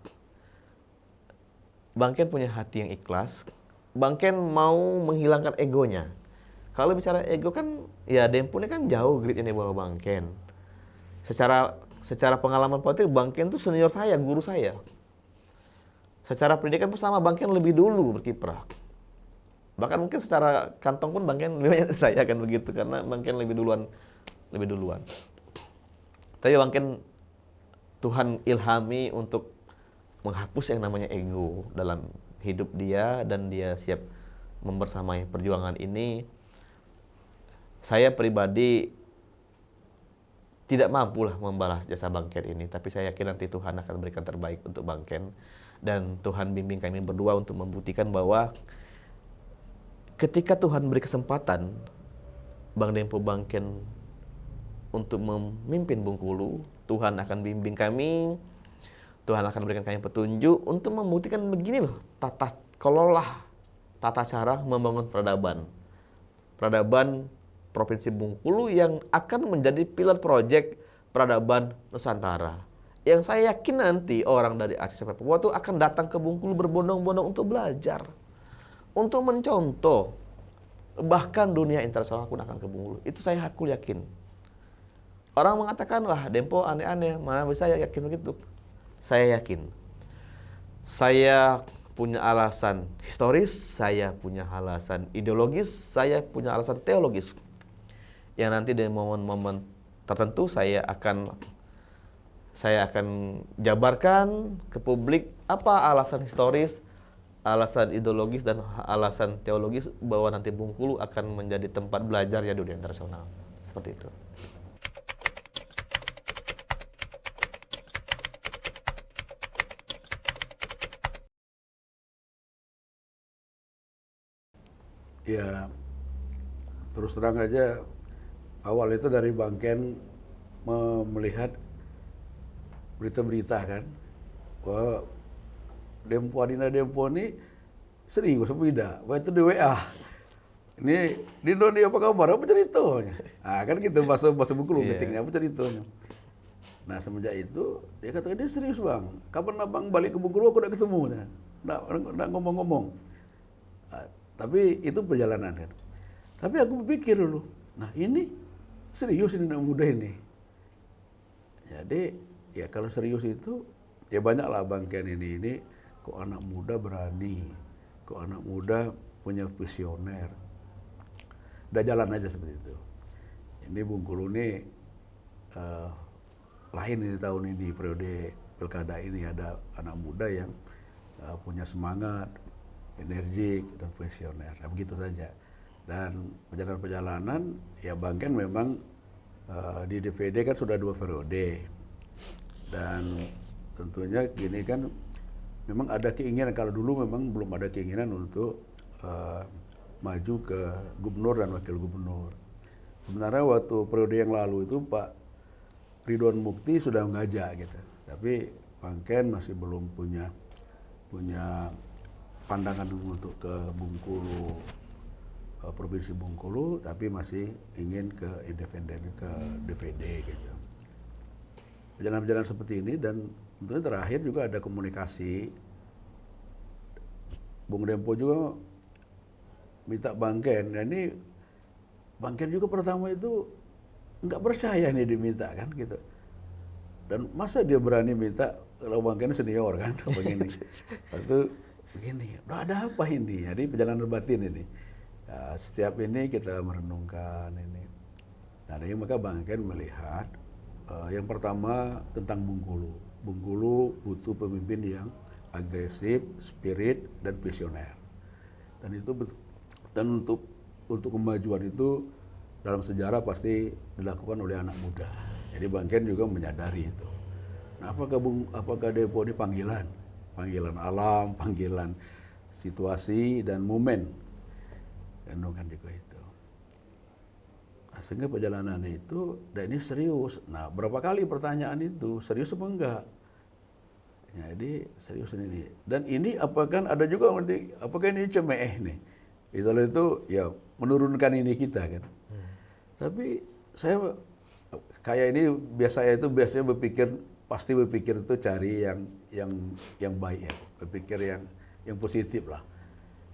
Bang Ken punya hati yang ikhlas. Bang Ken mau menghilangkan egonya. Kalau bicara ego kan, ya Dempo ini kan jauh gridnya di bawah Bang Ken. Secara pengalaman politik, Bang Ken itu senior saya, guru saya. Secara pendidikan pertama Bang Ken lebih dulu berkiprah. Bahkan mungkin secara kantong pun Bang Ken lebih banyak saya kan begitu karena Bang Ken lebih duluan. Tapi Bang Ken Tuhan ilhami untuk menghapus yang namanya ego dalam hidup dia dan dia siap membersamai perjuangan ini. Saya pribadi tidak mampulah membalas jasa Bang Ken ini, tapi saya yakin nanti Tuhan akan berikan terbaik untuk Bang Ken dan Tuhan bimbing kami berdua untuk membuktikan bahwa ketika Tuhan beri kesempatan Bang Dempo Bang Ken untuk memimpin Bengkulu, Tuhan akan bimbing kami, Tuhan akan berikan kami petunjuk untuk membuktikan begini loh tata cara membangun peradaban Provinsi Bengkulu yang akan menjadi pilar proyek peradaban Nusantara. Yang saya yakin nanti orang dari Aceh sampai Papua itu akan datang ke Bengkulu berbondong-bondong untuk belajar, untuk mencontoh. Bahkan dunia internasional pun akan ke Bengkulu. Itu saya yakin. Orang mengatakan, wah Dempo aneh-aneh, mana bisa ya yakin begitu? Saya yakin. Saya punya alasan historis, saya punya alasan ideologis, saya punya alasan teologis. Yang nanti di momen-momen tertentu saya akan jabarkan ke publik apa alasan historis, alasan ideologis dan alasan teologis bahwa nanti Bengkulu akan menjadi tempat belajar ya dunia internasional. Seperti itu. Ya, terus terang aja awal itu dari Bang Ken melihat berita-berita kan bahwa Dempo Adina Dempo ini serius sepeda, wah itu di WA. Ini Dino apa kabar? Apa ceritanya? Ah kan gitu bahasa Bengkulu meetingnya apa ceritanya? Nah semenjak itu dia katakan dia serius bang, kapan abang balik ke Bengkulu aku udah ketemu, nggak ngomong-ngomong. Ah, tapi itu perjalanan kan. Tapi aku berpikir dulu, nah ini serius ini anak muda ini. Jadi ya kalau serius itu ya banyaklah Bang Ken ini kok anak muda berani, kok anak muda punya visioner. Udah jalan aja seperti itu. Ini Bengkulu ini lain di tahun ini, periode pilkada ini ada anak muda yang punya semangat, energik dan visioner. Nah, begitu saja. Dan perjalanan-perjalanan ya Bang Ken memang di DPD kan sudah 2 periode. Dan tentunya gini kan memang ada keinginan, kalau dulu memang belum ada keinginan untuk maju ke gubernur dan wakil gubernur. Sebenarnya waktu periode yang lalu itu Pak Ridwan Mukti sudah mengajak gitu. Tapi Bang Ken masih belum punya pandangan untuk ke Bengkulu, Provinsi Bengkulu, tapi masih ingin ke independen, ke DPD gitu. Perjalanan-perjalanan seperti ini dan tentunya terakhir juga ada komunikasi. Bung Dempo juga minta Bang Ken. Nah ini Bang Ken juga pertama itu nggak percaya nih diminta kan gitu. Dan masa dia berani minta kalau Bang Ken senior kan begini. Waktu begini, udah ada apa ini? Jadi perjalanan batin ini. Ya, setiap ini kita merenungkan ini. Nah, ini maka Bang Ken melihat yang pertama tentang Bengkulu. Bengkulu butuh pemimpin yang agresif, spirit dan visioner. Dan itu dan untuk kemajuan itu dalam sejarah pasti dilakukan oleh anak muda. Jadi Bang Ken juga menyadari itu. Nah, apakah Depo ini panggilan alam, panggilan situasi dan momen, kan juga itu. Nah, sehingga perjalanan itu, dan ini serius. Nah, berapa kali pertanyaan itu, serius apa enggak? Jadi serius ini. Dan ini apakah ada juga, apakah ini cemeh nih? Itu ya menurunkan ini kita kan. Tapi saya kayak ini biasanya pasti berpikir itu cari yang baik ya, berpikir yang positif lah.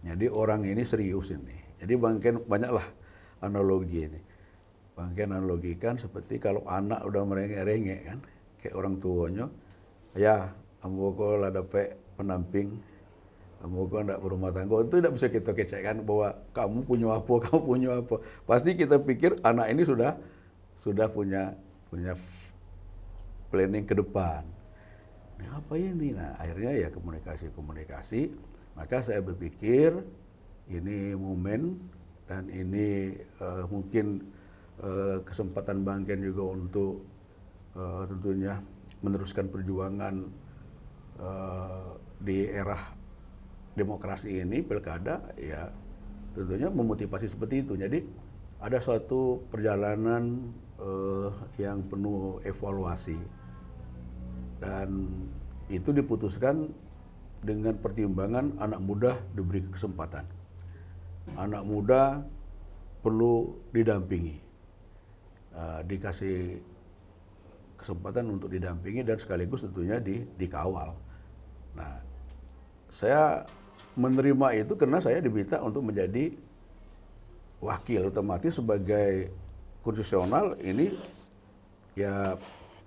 Jadi orang ini serius ini. Jadi Bang Ken banyaklah analogi ini. Bang Ken analogikan seperti kalau anak udah merengek-rengek kan, kayak orang tuanya, ya ambo lah dapat pendamping, ambo ndak berumah tangga, itu tidak bisa kita kecekkan bahwa kamu punya apa. Pasti kita pikir anak ini sudah punya planning ke depan. Nah, apa ini? Nah, akhirnya ya komunikasi. Maka saya berpikir ini momen dan ini mungkin kesempatan Bang Ken juga untuk tentunya meneruskan perjuangan di era demokrasi ini, pilkada, ya tentunya memotivasi seperti itu. Jadi ada suatu perjalanan yang penuh evaluasi dan itu diputuskan dengan pertimbangan anak muda diberi kesempatan. Anak muda perlu didampingi, dikasih kesempatan untuk didampingi dan sekaligus tentunya dikawal. Nah, saya menerima itu karena saya diminta untuk menjadi wakil, otomatis sebagai konstitusional ini ya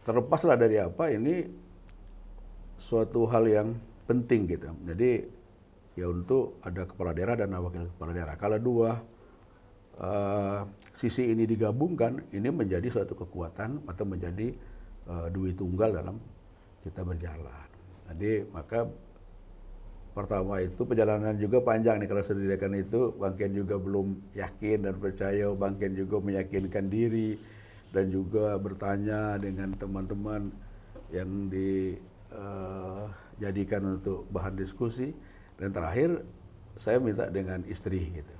terlepaslah dari apa, ini suatu hal yang penting gitu. Jadi ya untuk ada kepala daerah dan wakil kepala daerah. Kalau dua sisi ini digabungkan, ini menjadi suatu kekuatan atau menjadi duit tunggal dalam kita berjalan. Jadi maka pertama itu perjalanan juga panjang nih kalau sendirikan itu. Bang Ken juga belum yakin dan percaya, Bang Ken juga meyakinkan diri dan juga bertanya dengan teman-teman yang dijadikan untuk bahan diskusi. Dan terakhir saya minta dengan istri gitu.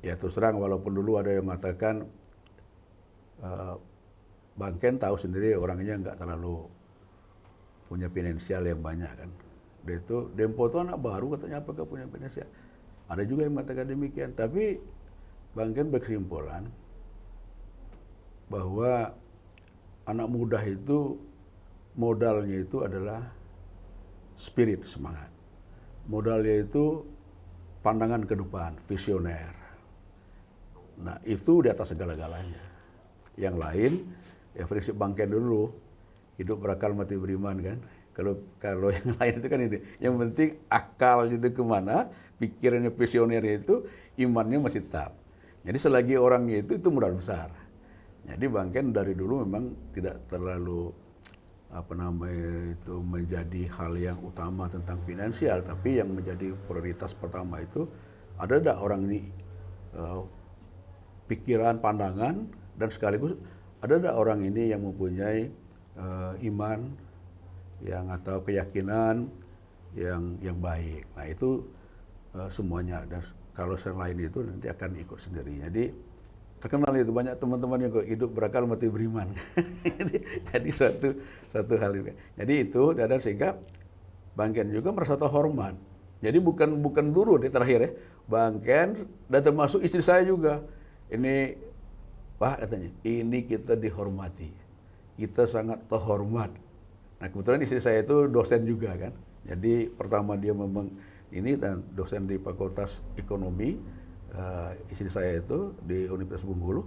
Ya terus terang walaupun dulu ada yang mengatakan Bang Ken tahu sendiri orangnya nggak terlalu punya finansial yang banyak kan. Dia itu Dempo itu anak baru katanya, apakah punya finansial? Ada juga yang mengatakan demikian. Tapi Bang Ken berkesimpulan bahwa anak muda itu modalnya itu adalah spirit, semangat. Modalnya itu pandangan ke depan, visioner. Nah, itu di atas segala-galanya. Yang lain, ya prinsip Bangken dulu, hidup berakal mati beriman kan. Kalau yang lain itu kan ini, yang penting akal itu kemana, pikirannya visionernya itu, imannya masih tetap. Jadi selagi orangnya itu modal besar. Jadi Bangken dari dulu memang tidak terlalu itu menjadi hal yang utama tentang finansial, tapi yang menjadi prioritas pertama itu ada enggak orang ini pikiran, pandangan, dan sekaligus ada enggak orang ini yang mempunyai iman yang atau keyakinan yang baik. Nah itu semuanya, dan kalau selain itu nanti akan ikut sendiri. Jadi terkenal itu banyak teman-teman yang hidup berakal mati beriman. jadi satu hal juga. Jadi itu, dan sehingga Bangken juga merasa terhormat. Jadi bukan dulu di terakhir ya, Bangken dan termasuk istri saya juga. Ini Pak katanya, ini kita dihormati, kita sangat terhormat. Nah kebetulan istri saya itu dosen juga kan. Jadi pertama dia memang ini dan dosen di Fakultas Ekonomi, istri saya itu di Universitas Bengkulu.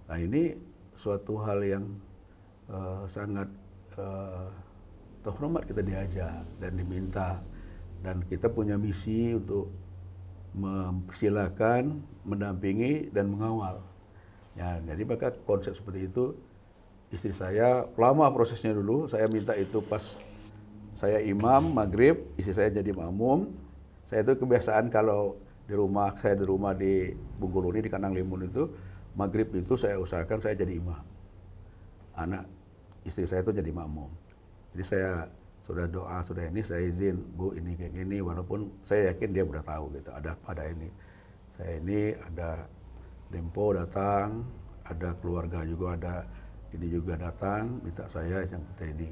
Nah ini suatu hal yang sangat terhormat, kita diajak dan diminta, dan kita punya misi untuk mempersilahkan, mendampingi dan mengawal. Ya, jadi maka konsep seperti itu istri saya lama prosesnya dulu. Saya minta itu pas saya imam maghrib, istri saya jadi makmum. Saya itu kebiasaan kalau di rumah di Bengkulu ini di Kandang Limun itu maghrib itu saya usahakan saya jadi imam. Anak istri saya itu jadi makmum. Jadi saya sudah doa, sudah ini saya izin, Bu ini kayak gini, walaupun saya yakin dia udah tahu gitu, ada ini. Saya ini ada Dempo datang, ada keluarga juga, ada ini juga datang, minta saya yang seperti ini.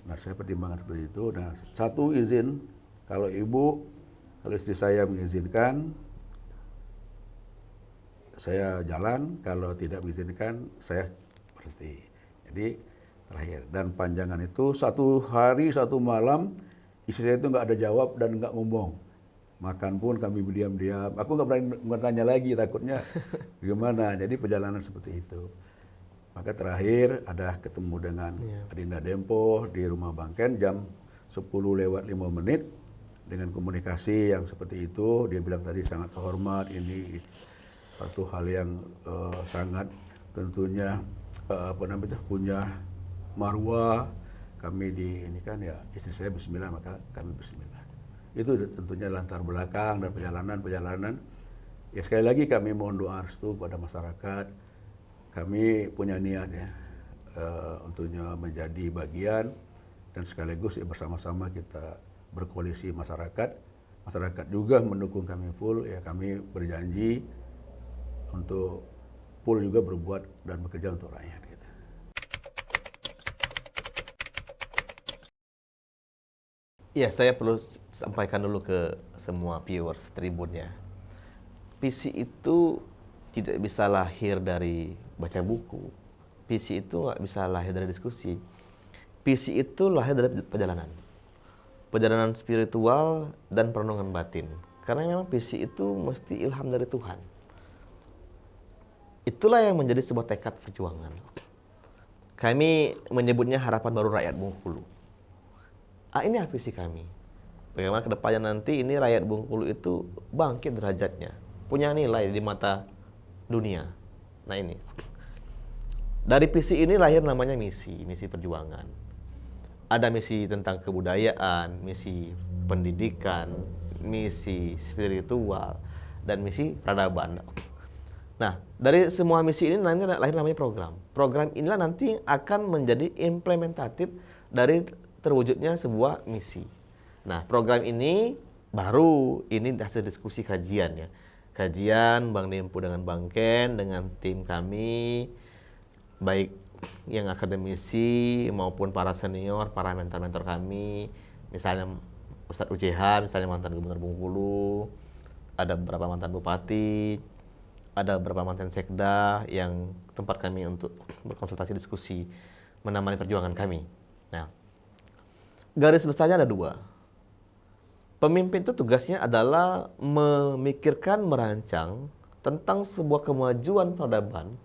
Nah saya pertimbangkan seperti itu. Nah satu izin, kalau istri saya mengizinkan, saya jalan, kalau tidak mengizinkan, saya berhenti. Jadi terakhir, dan panjangan itu 1 hari 1 malam, istri saya itu nggak ada jawab dan nggak ngomong. Makan pun kami berdiam-diam. Aku nggak berani bertanya lagi, takutnya gimana. Jadi perjalanan seperti itu. Maka terakhir ada ketemu dengan Adinda Dempo di rumah Bangken jam 10:05 dengan komunikasi yang seperti itu. Dia bilang tadi sangat terhormat, ini suatu hal yang sangat tentunya punya marwah. Kami ini kan ya, istri saya bismillah, maka kami bismillah. Itu tentunya latar belakang dan perjalanan. Ya sekali lagi kami mohon doa restu kepada masyarakat. Kami punya niat ya untuknya menjadi bagian, dan sekaligus ya bersama-sama kita berkoalisi masyarakat. Masyarakat juga mendukung kami full, ya kami berjanji untuk full juga berbuat dan bekerja untuk rakyat. Gitu. Ya, saya perlu sampaikan dulu ke semua viewers Tribun ya. Visi itu tidak bisa lahir dari baca buku. Visi itu nggak bisa lahir dari diskusi. Visi itu lahir dari perjalanan. Perjalanan spiritual dan perenungan batin. Karena memang visi itu mesti ilham dari Tuhan. Itulah yang menjadi sebuah tekad perjuangan. Kami menyebutnya harapan baru rakyat Bengkulu. Ini visi kami. Bagaimana kedepannya nanti ini rakyat Bengkulu itu bangkit derajatnya, punya nilai di mata dunia. Nah ini, dari visi ini lahir namanya misi perjuangan. Ada misi tentang kebudayaan, misi pendidikan, misi spiritual, dan misi peradaban. Nah, dari semua misi ini nanti lahir namanya program. Program inilah nanti akan menjadi implementatif dari terwujudnya sebuah misi. Nah, program ini baru ini hasil diskusi kajian ya. Kajian Bang Dempo dengan Bang Ken, dengan tim kami, baik yang akademisi maupun para senior, para mentor-mentor kami, misalnya Ustadz UCH, misalnya mantan Gubernur Bengkulu, ada beberapa mantan bupati, ada beberapa mantan sekda yang tempat kami untuk berkonsultasi diskusi menemani perjuangan kami. Nah, garis besarnya ada dua. Pemimpin itu tugasnya adalah memikirkan, merancang tentang sebuah kemajuan peradaban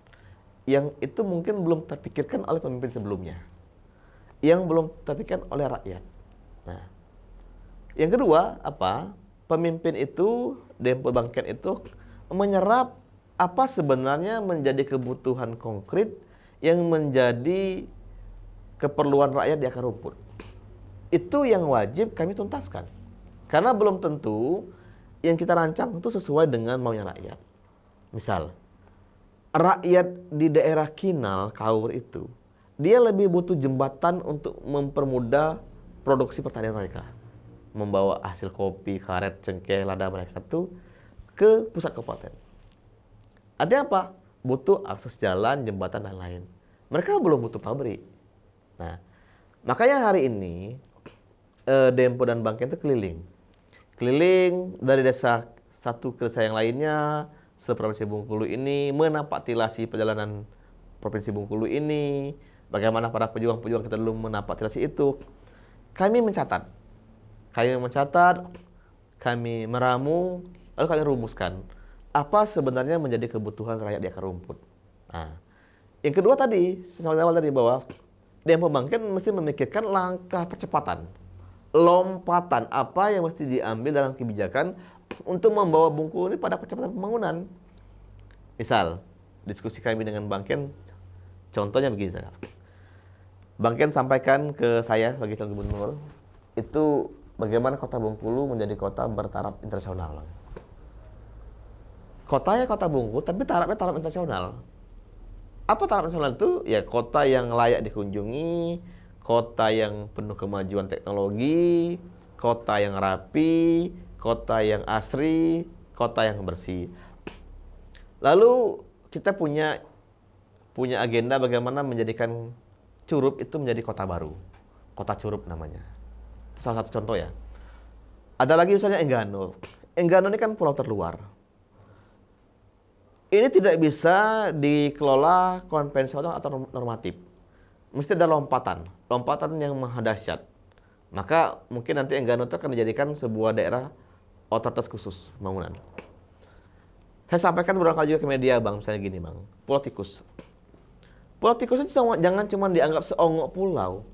yang itu mungkin belum terpikirkan oleh pemimpin sebelumnya, yang belum terpikirkan oleh rakyat. Nah, yang kedua apa? Pemimpin itu, Dempo Bangken itu menyerap apa sebenarnya menjadi kebutuhan konkret yang menjadi keperluan rakyat di akar rumput. Itu yang wajib kami tuntaskan. Karena belum tentu yang kita rancang itu sesuai dengan maunya rakyat. Misal, rakyat di daerah Kinal, Kaur itu, dia lebih butuh jembatan untuk mempermudah produksi pertanian mereka. Membawa hasil kopi, karet, cengkeh, lada mereka itu ke pusat kabupaten. Artinya apa? Butuh akses jalan, jembatan, dan lain. Mereka belum butuh pabrik. Nah, makanya hari ini Dempo dan Bangken itu keliling dari desa satu ke desa yang lainnya, se-Provinsi Bengkulu ini, menapaktilasi perjalanan Provinsi Bengkulu ini, bagaimana para pejuang-pejuang kita dulu menapaktilasi itu. Kami mencatat, kami meramu, lalu kami rumuskan apa sebenarnya menjadi kebutuhan rakyat di akar rumput. Nah, yang kedua tadi, sesuai awal tadi bahwa Dempo Bangken mesti memikirkan langkah percepatan, lompatan apa yang mesti diambil dalam kebijakan untuk membawa Bengkulu ini pada percepatan pembangunan. Misal, diskusi kami dengan Bangken, contohnya begini saja. Bangken sampaikan ke saya sebagai calon gubernur, itu bagaimana kota Bengkulu menjadi kota bertaraf internasional. Kotanya kota Bengkulu, tapi tarafnya taraf internasional. Apa taraf internasional itu? Ya kota yang layak dikunjungi, kota yang penuh kemajuan teknologi, kota yang rapi, kota yang asri, kota yang bersih. Lalu kita punya agenda bagaimana menjadikan Curup itu menjadi kota baru. Kota Curup namanya. Salah satu contoh ya. Ada lagi misalnya Enggano. Enggano ini kan pulau terluar. Ini tidak bisa dikelola konvensional atau normatif. Mesti ada lompatan yang maha dahsyat. Maka mungkin nanti Enggano itu akan dijadikan sebuah daerah otoritas khusus pembangunan. Saya sampaikan beberapa kali juga ke media, Bang, misalnya gini, Bang. Pulau Tikus. Pulau Tikus itu jangan cuma dianggap seonggok pulau.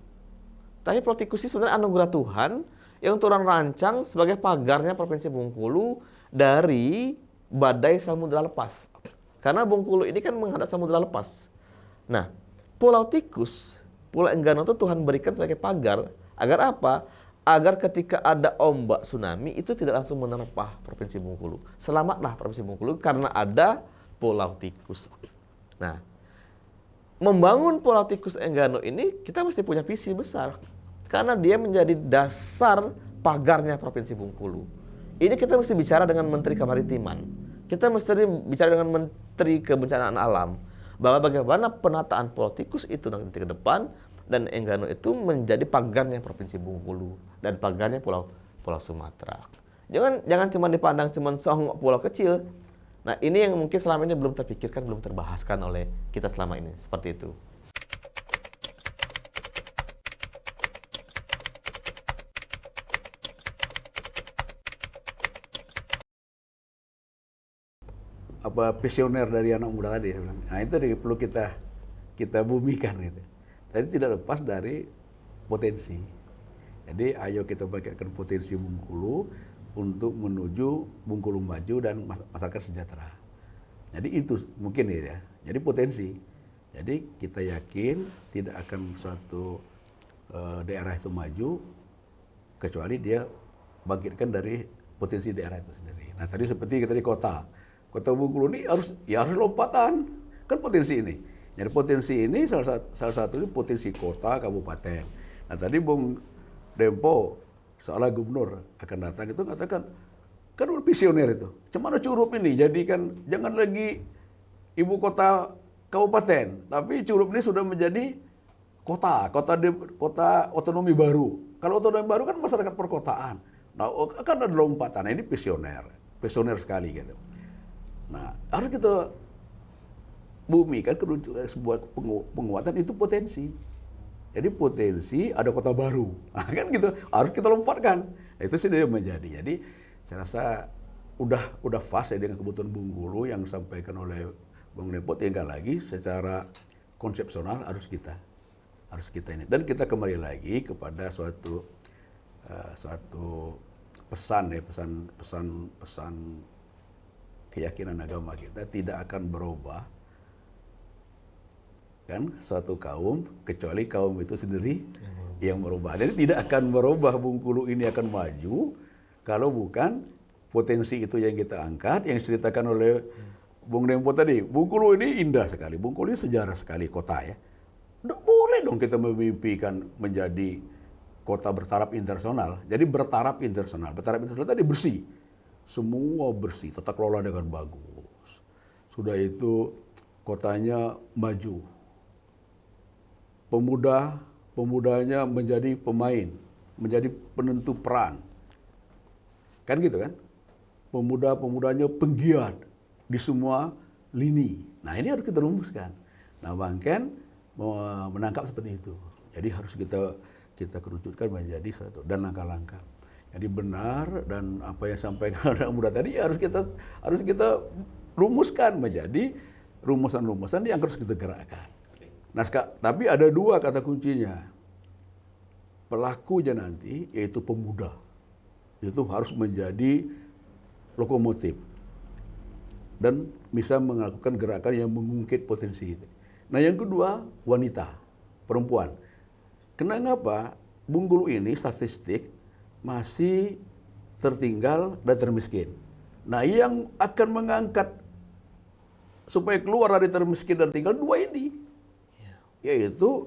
Tapi Pulau Tikus ini sebenarnya anugerah Tuhan yang Tuhan rancang sebagai pagarnya Provinsi Bengkulu dari badai samudera lepas. Karena Bengkulu ini kan menghadap samudera lepas. Nah, Pulau Tikus, Pulau Enggano itu Tuhan berikan sebagai pagar. Agar apa? Agar ketika ada ombak tsunami itu tidak langsung menerpa Provinsi Bengkulu. Selamatlah Provinsi Bengkulu karena ada Pulau Tikus. Nah, membangun Pulau Tikus Enggano ini kita mesti punya visi besar. Karena dia menjadi dasar pagarnya Provinsi Bengkulu. Ini kita mesti bicara dengan Menteri Kemaritiman. Kita mesti bicara dengan Menteri Kebencanaan Alam. Bahwa bagaimana penataan Pulau Tikus itu nanti ke depan dan Enggano itu menjadi pagarnya Provinsi Bengkulu dan pagarnya Pulau Sumatera. Jangan cuma dipandang cuma seonggok pulau kecil. Nah, ini yang mungkin selama ini belum terpikirkan, belum terbahaskan oleh kita selama ini. Seperti itu. Apa visioner dari anak muda tadi, nah itu perlu kita bumikan gitu. Tadi tidak lepas dari potensi. Jadi ayo kita bangkitkan potensi Bengkulu untuk menuju Bengkulu maju dan masyarakat sejahtera. Jadi itu mungkin ya. Jadi potensi. Jadi kita yakin tidak akan suatu daerah itu maju kecuali dia bangkitkan dari potensi daerah itu sendiri. Nah tadi seperti kita di kota Bengkulu ini harus lompatan kan potensi ini. Jadi potensi ini salah satunya potensi kota kabupaten. Nah tadi Bung Dempo seolah gubernur akan datang itu katakan kan visioner itu. Cuma Curup ini jadikan jangan lagi ibu kota kabupaten, tapi Curup ini sudah menjadi kota otonomi baru. Kalau otonomi baru kan masyarakat perkotaan. Nah akan ada lompatan. Nah, ini visioner sekali gitu. Nah, harus kita bumikan sebuah penguatan itu potensi. Jadi potensi ada kota baru, nah, kan gitu harus kita lompatkan. Nah, itu sudah menjadi. Jadi saya rasa udah pas ya dengan kebutuhan Bengkulu yang disampaikan oleh Bung Dempo. Tinggal lagi secara konsepsional harus kita ini. Dan kita kembali lagi kepada suatu pesan ya, pesan keyakinan agama kita tidak akan berubah kan suatu kaum kecuali kaum itu sendiri yang berubah. Jadi tidak akan berubah Bengkulu ini akan maju kalau bukan potensi itu yang kita angkat, yang diceritakan oleh Bung Dempo tadi. Bengkulu ini indah sekali, Bengkulu ini sejarah sekali kota ya. Boleh dong kita memimpikan menjadi kota bertaraf internasional. Jadi bertaraf internasional tadi bersih. Semua bersih, tata kelola dengan bagus. Sudah itu kotanya maju. Pemudanya menjadi pemain, menjadi penentu peran. Kan gitu kan? Pemuda-pemudanya penggiat di semua lini. Nah, ini harus kita rumuskan. Nah, Bang Ken menangkap seperti itu. Jadi harus kita kerucutkan menjadi satu dan langkah-langkah. Jadi benar dan apa yang disampaikan anak muda tadi harus kita rumuskan menjadi rumusan-rumusan yang harus kita gerakkan. Nah, tapi ada dua kata kuncinya. Pelakunya nanti yaitu pemuda. Itu harus menjadi lokomotif dan bisa melakukan gerakan yang mengungkit potensi itu. Nah, yang kedua, wanita, perempuan. Kenapa Bengkulu ini statistik masih tertinggal dan termiskin. Nah, yang akan mengangkat supaya keluar dari termiskin dan tertinggal dua ini. Yaitu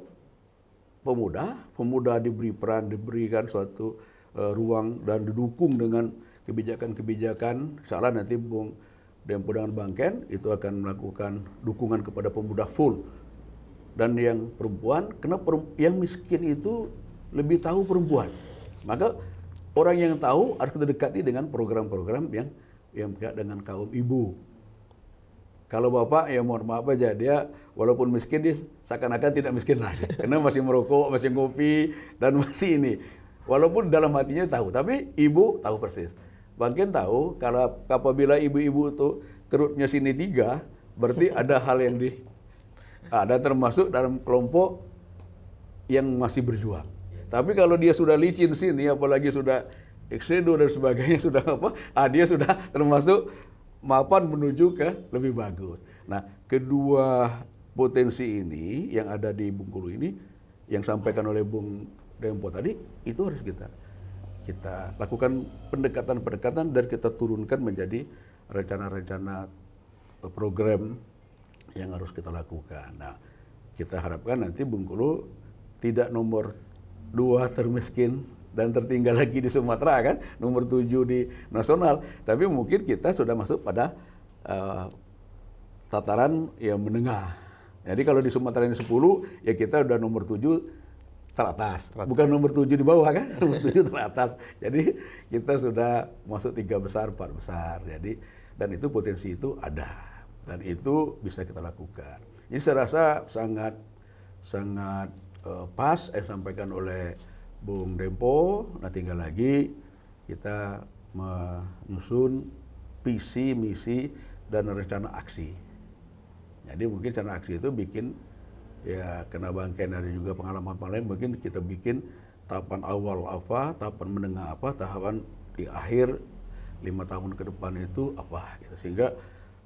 pemuda diberi peran, diberikan suatu ruang dan didukung dengan kebijakan-kebijakan. Salah nanti Bung Dempo dengan Bang Ken itu akan melakukan dukungan kepada pemuda full. Dan yang perempuan, karena yang miskin itu lebih tahu perempuan. Maka orang yang tahu harus kita dekati dengan program-program yang berkaitan dengan kaum ibu. Kalau bapak ya mohon maaf aja, dia walaupun miskin dia seakan-akan tidak miskin lagi. Karena masih merokok, masih ngopi, dan masih ini. Walaupun dalam hatinya tahu, tapi ibu tahu persis. Bang Ken tahu kalau apabila ibu-ibu itu kerutnya sini 3, berarti ada hal yang ada termasuk dalam kelompok yang masih berjuang. Tapi kalau dia sudah licin sini, apalagi sudah eksedo dan sebagainya, sudah apa? Dia sudah termasuk mapan menuju ke lebih bagus. Nah, kedua potensi ini yang ada di Bengkulu ini, yang sampaikan oleh Bung Dempo tadi, itu harus kita lakukan pendekatan-pendekatan dan kita turunkan menjadi rencana-rencana program yang harus kita lakukan. Nah, kita harapkan nanti Bengkulu tidak nomor 2 termiskin dan tertinggal lagi di Sumatera kan, nomor 7 di nasional. Tapi mungkin kita sudah masuk pada tataran yang menengah. Jadi kalau di Sumatera ini 10, ya kita udah nomor 7 teratas. Bukan nomor 7 di bawah kan, nomor 7 teratas. Jadi kita sudah masuk 3 besar, 4 besar. Jadi, dan itu potensi itu ada. Dan itu bisa kita lakukan. Jadi saya rasa sangat pas sampaikan oleh Bung Dempo. Nah, tinggal lagi kita menyusun visi, misi, dan rencana aksi. Jadi mungkin rencana aksi itu bikin, ya kena Bang Ken ada juga pengalaman lain, mungkin kita bikin tahapan awal apa, tahapan menengah apa, tahapan di akhir 5 tahun ke depan itu apa. Gitu. Sehingga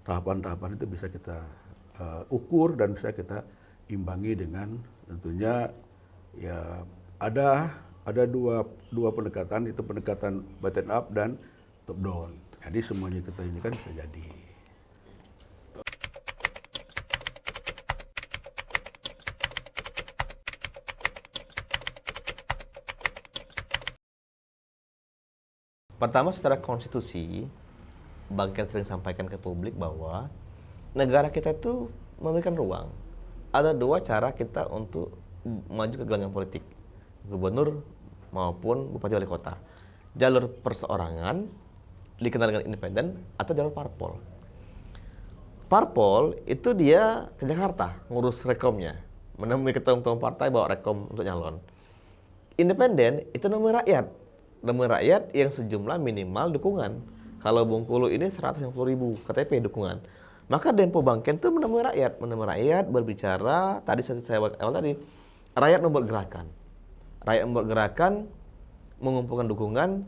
tahapan-tahapan itu bisa kita ukur dan bisa kita imbangi dengan tentunya ya ada dua pendekatan, itu pendekatan bottom up dan top down. Jadi semuanya kita ini kan bisa jadi. Pertama, secara konstitusi, Bang Ken sering sampaikan ke publik bahwa negara kita itu memberikan ruang. Ada 2 cara kita untuk maju ke gelanggang politik, gubernur maupun bupati wali kota. Jalur perseorangan dikenal dengan independen atau jalur parpol. Parpol itu dia ke Jakarta ngurus rekomnya, menemui ketua-ketua partai bawa rekom untuk nyalon. Independen itu nemui rakyat yang sejumlah minimal dukungan. Kalau Bengkulu ini 150.000 KTP dukungan. Maka Dempo Bangken itu menemui rakyat berbicara. Tadi saya awal tadi, rakyat membuat gerakan, mengumpulkan dukungan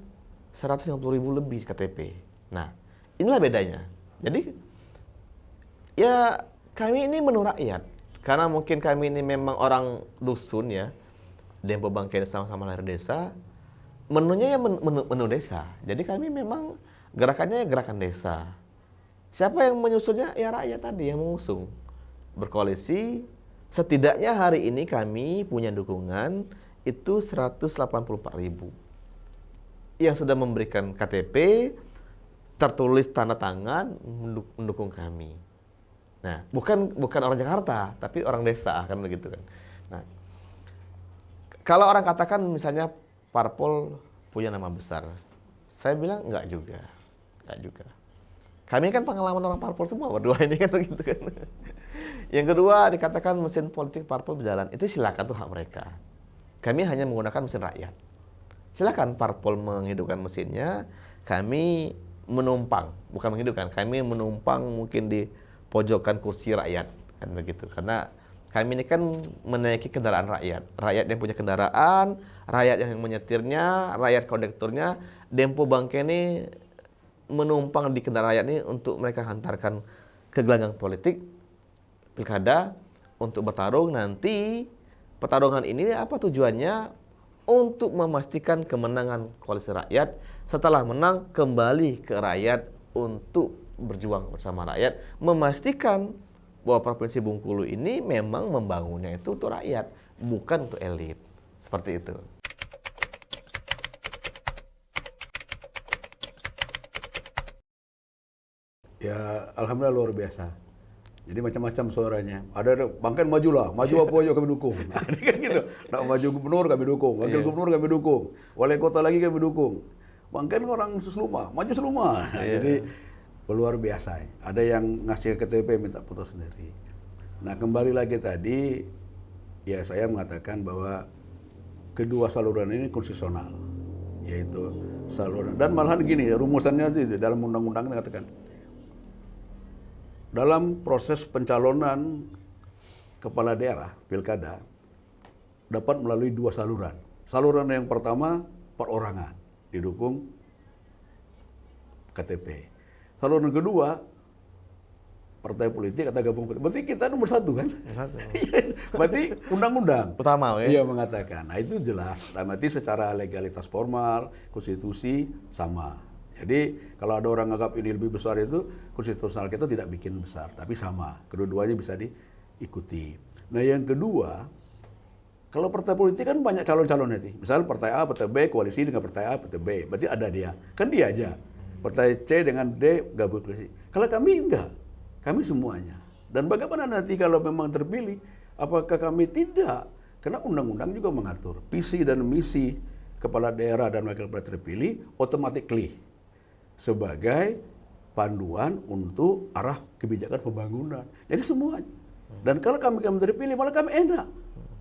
150.000 lebih KTP. Nah, inilah bedanya. Jadi ya kami ini menu rakyat. Karena mungkin kami ini memang orang dusun ya. Dempo Bangken sama-sama lahir desa. Menunya ya menu desa. Jadi kami memang gerakannya gerakan desa. Siapa yang menyusunnya? Ya rakyat tadi yang mengusung. Berkoalisi, setidaknya hari ini kami punya dukungan itu 184.000 yang sudah memberikan KTP, tertulis tanda tangan mendukung kami. Nah, bukan orang Jakarta, tapi orang desa kan begitu kan. Nah, kalau orang katakan misalnya Parpol punya nama besar, saya bilang enggak juga. Kami kan pengalaman orang Parpol semua berdua ini kan begitu kan. Yang kedua dikatakan mesin politik Parpol berjalan, itu silakan tuh hak mereka. Kami hanya menggunakan mesin rakyat. Silakan Parpol menghidupkan mesinnya, kami menumpang, bukan menghidupkan, kami menumpang mungkin di pojokan kursi rakyat kan begitu. Karena kami ini kan menaiki kendaraan rakyat yang punya kendaraan, rakyat yang menyetirnya, rakyat kondekturnya. Dempo Bangken ini menumpang di kendaraan rakyat ini untuk mereka hantarkan ke gelanggang politik pilkada untuk bertarung. Nanti pertarungan ini apa tujuannya? Untuk memastikan kemenangan koalisi rakyat. Setelah menang kembali ke rakyat untuk berjuang bersama rakyat, memastikan bahwa Provinsi Bengkulu ini memang membangunnya itu untuk rakyat, bukan untuk elit. Seperti itu. Ya, alhamdulillah luar biasa. Jadi macam-macam suaranya. Ada Bangken majulah, maju apa aja kami dukung. Nah, ini kan gitu. Nak maju gubernur kami dukung, wakil gubernur kami dukung, wali kota lagi kami dukung. Bangken orang Seluma, maju Seluma. Nah, jadi luar biasa. Ada yang ngasih KTP minta foto sendiri. Nah, kembali lagi tadi, ya saya mengatakan bahwa kedua saluran ini konstitusional, yaitu saluran. Dan malahan gini, rumusannya itu dalam undang-undang dikatakan, dalam proses pencalonan kepala daerah, pilkada, dapat melalui dua saluran. Saluran yang pertama, perorangan, didukung KTP. Saluran kedua, partai politik atau gabung politik. Berarti kita nomor satu kan? Berarti undang-undang. Pertama ya? Iya mengatakan. Nah itu jelas. Dan berarti secara legalitas formal, konstitusi sama. Jadi kalau ada orang menganggap ini lebih besar itu, konstitusional kita tidak bikin besar, tapi sama. Kedua-duanya bisa diikuti. Nah yang kedua, kalau partai politik kan banyak calon-calon nanti. Misalnya partai A, partai B, koalisi dengan partai A, partai B. Berarti ada dia. Kan dia aja. Partai C dengan D gabung koalisi. Kalau kami enggak. Kami semuanya. Dan bagaimana nanti kalau memang terpilih? Apakah kami tidak? Karena undang-undang juga mengatur. Visi dan misi kepala daerah dan wakil rakyat terpilih automatically sebagai panduan untuk arah kebijakan pembangunan. Jadi semuanya. Dan kalau kami terpilih, malah kami enak.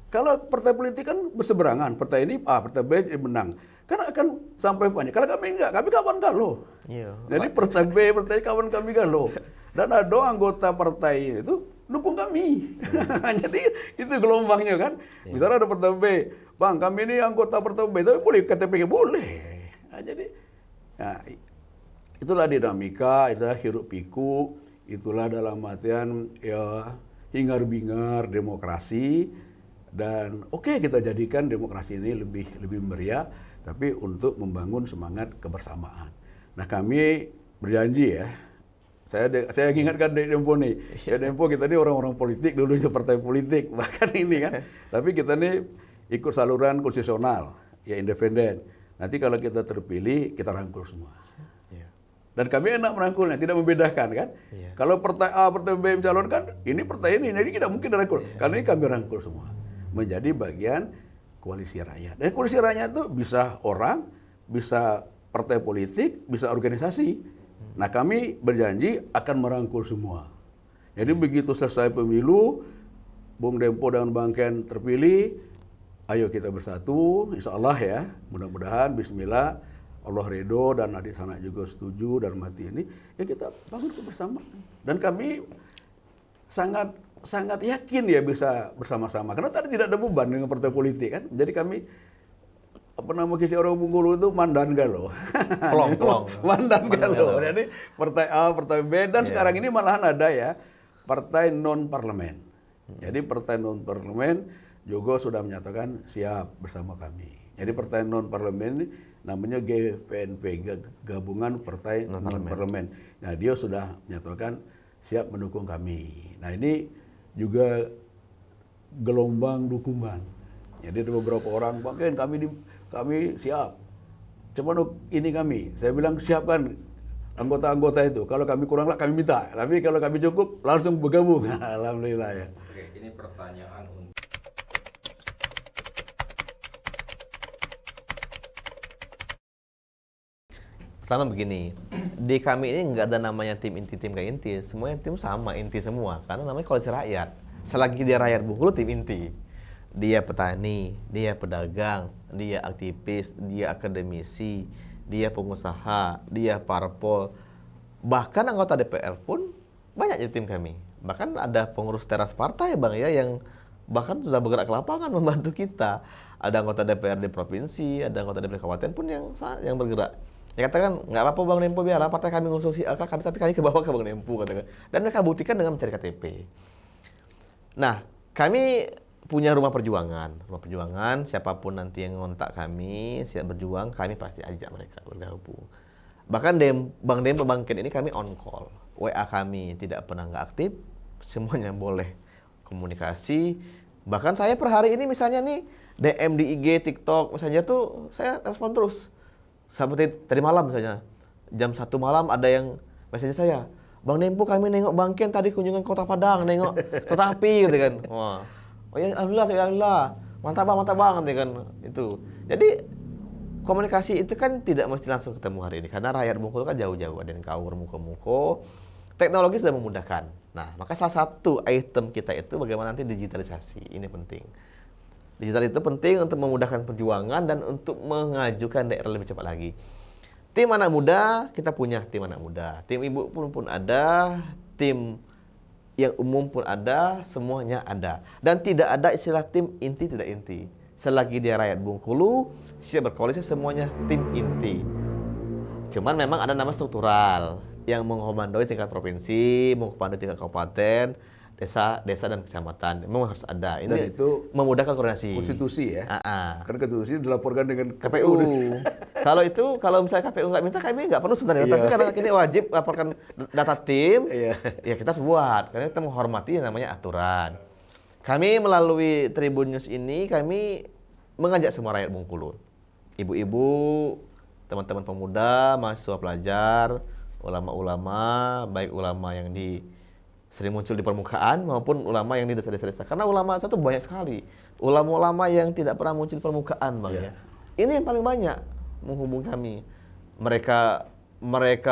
Kalau partai politik kan berseberangan, partai ini A, partai B menang. Karena akan sampai banyak. Kalau kami enggak, kami kawan galau. Iya. Jadi partai B, partai kawan kami galau. Dan ada anggota partai itu dukung kami. Jadi itu gelombangnya kan. Misalnya ada partai B, Bang kami ini anggota partai B, tapi boleh KTP-nya boleh. Nah, jadi, nah, itulah dinamika, itulah hiruk pikuk, itulah dalam artian ya hingar-bingar demokrasi. Dan oke, kita jadikan demokrasi ini lebih meriah, tapi untuk membangun semangat kebersamaan. Nah kami berjanji ya, saya ingatkan Dempo nih, ya Dempo kita ini orang-orang politik, dulu itu partai politik, bahkan ini kan, tapi kita ini ikut saluran konstitusional, ya independen. Nanti kalau kita terpilih, kita rangkul semua. Dan kami enak merangkulnya, tidak membedakan kan. Kalau partai A, partai B mencalonkan, ini partai ini, jadi tidak mungkin dirangkul. Karena ini kami rangkul semua. Menjadi bagian koalisi rakyat. Dan koalisi rakyat itu bisa orang, bisa partai politik, bisa organisasi. Nah kami berjanji akan merangkul semua. Jadi begitu selesai pemilu, Bung Dempo dengan Bang Ken terpilih, ayo kita bersatu, insya Allah ya, mudah-mudahan, bismillah, Allah ridho dan adik sanak juga setuju dan mati ini, ya kita bangun kebersamaan. Dan kami sangat sangat yakin ya bisa bersama-sama, karena tadi tidak ada beban dengan partai politik kan. Jadi kami apa nama kisi orang Bengkulu itu mandan galo. Pelong. Mandan galo. Jadi partai A, partai B, dan sekarang ini malahan ada ya partai non parlemen. Jadi partai non parlemen juga sudah menyatakan siap bersama kami. Jadi partai non parlemen ini namanya GPNP, Gabungan Partai Non Parlemen. Nah, dia sudah menyatakan siap mendukung kami. Nah, ini juga gelombang dukungan. Jadi ada beberapa orang, Pak Ken, kami siap. Cuman ini kami, saya bilang siapkan anggota-anggota itu. Kalau kami kurang lah kami minta. Tapi kalau kami cukup langsung bergabung. Alhamdulillah ya. Oke, ini pertanyaan untuk pertama begini, di kami ini nggak ada namanya tim inti, tim gak inti. Semuanya tim sama, inti semua. Karena namanya koalisi rakyat. Selagi dia rakyat Bengkulu, tim inti. Dia petani, dia pedagang, dia aktivis, dia akademisi, dia pengusaha, dia parpol. Bahkan anggota DPR pun banyak di tim kami. Bahkan ada pengurus teras partai Bang ya, yang bahkan sudah bergerak ke lapangan membantu kita. Ada anggota DPRD provinsi, ada anggota DPRD kabupaten pun yang bergerak. Ya katakan, nggak apa-apa Bang Dempo, biarlah partai kami ngusung si A, tapi kami ke bawah ke Bang Dempo, katakan. Dan mereka buktikan dengan mencari KTP. Nah, kami punya rumah perjuangan. Rumah perjuangan, siapapun nanti yang ngontak kami, siap berjuang, kami pasti ajak mereka bergabung. Bahkan Bang Dempo, Bang Ken ini kami on call. WA kami tidak pernah nggak aktif, semuanya boleh komunikasi. Bahkan saya per hari ini misalnya nih, DM di IG, TikTok, misalnya tuh saya respon terus. Seperti tadi malam misalnya, jam 1 malam ada yang message saya, Bang Dempo kami nengok Bang Ken tadi kunjungan Kota Padang, nengok kereta api gitu kan. Wah. Oh ya alhamdulillah, mantap bang, gitu kan itu. Jadi komunikasi itu kan tidak mesti langsung ketemu hari ini, karena rakyat Bengkulu kan jauh-jauh, ada yang Kaur, Muko. Teknologi sudah memudahkan. Nah, maka salah satu item kita itu bagaimana nanti digitalisasi, ini penting. Digital itu penting untuk memudahkan perjuangan dan untuk mengajukan daerah lebih cepat lagi. Tim anak muda, kita punya tim anak muda. Tim ibu pun ada, tim yang umum pun ada, semuanya ada. Dan tidak ada istilah tim inti tidak inti. Selagi dia rakyat Bengkulu, siap berkoalisi semuanya tim inti. Cuman memang ada nama struktural yang mengkomandoi tingkat provinsi, mengkomandoi tingkat kabupaten, desa dan kecamatan. Memang harus ada. Ini dan itu memudahkan koordinasi. Konstitusi ya. Karena konstitusi dilaporkan dengan KPU. Kalau misalnya KPU nggak minta, kami nggak perlu sebenarnya. Tapi karena ini wajib laporkan data tim, ya kita harus buat. Karena kita menghormati yang namanya aturan. Kami melalui Tribun News ini, kami mengajak semua rakyat Bengkulu. Ibu-ibu, teman-teman pemuda, mahasiswa pelajar, ulama-ulama, baik ulama yang sering muncul di permukaan maupun ulama yang di desa-desa. Karena ulama satu banyak sekali. Ulama-ulama yang tidak pernah muncul di permukaan, Bang ya. Ini yang paling banyak menghubungi kami. Mereka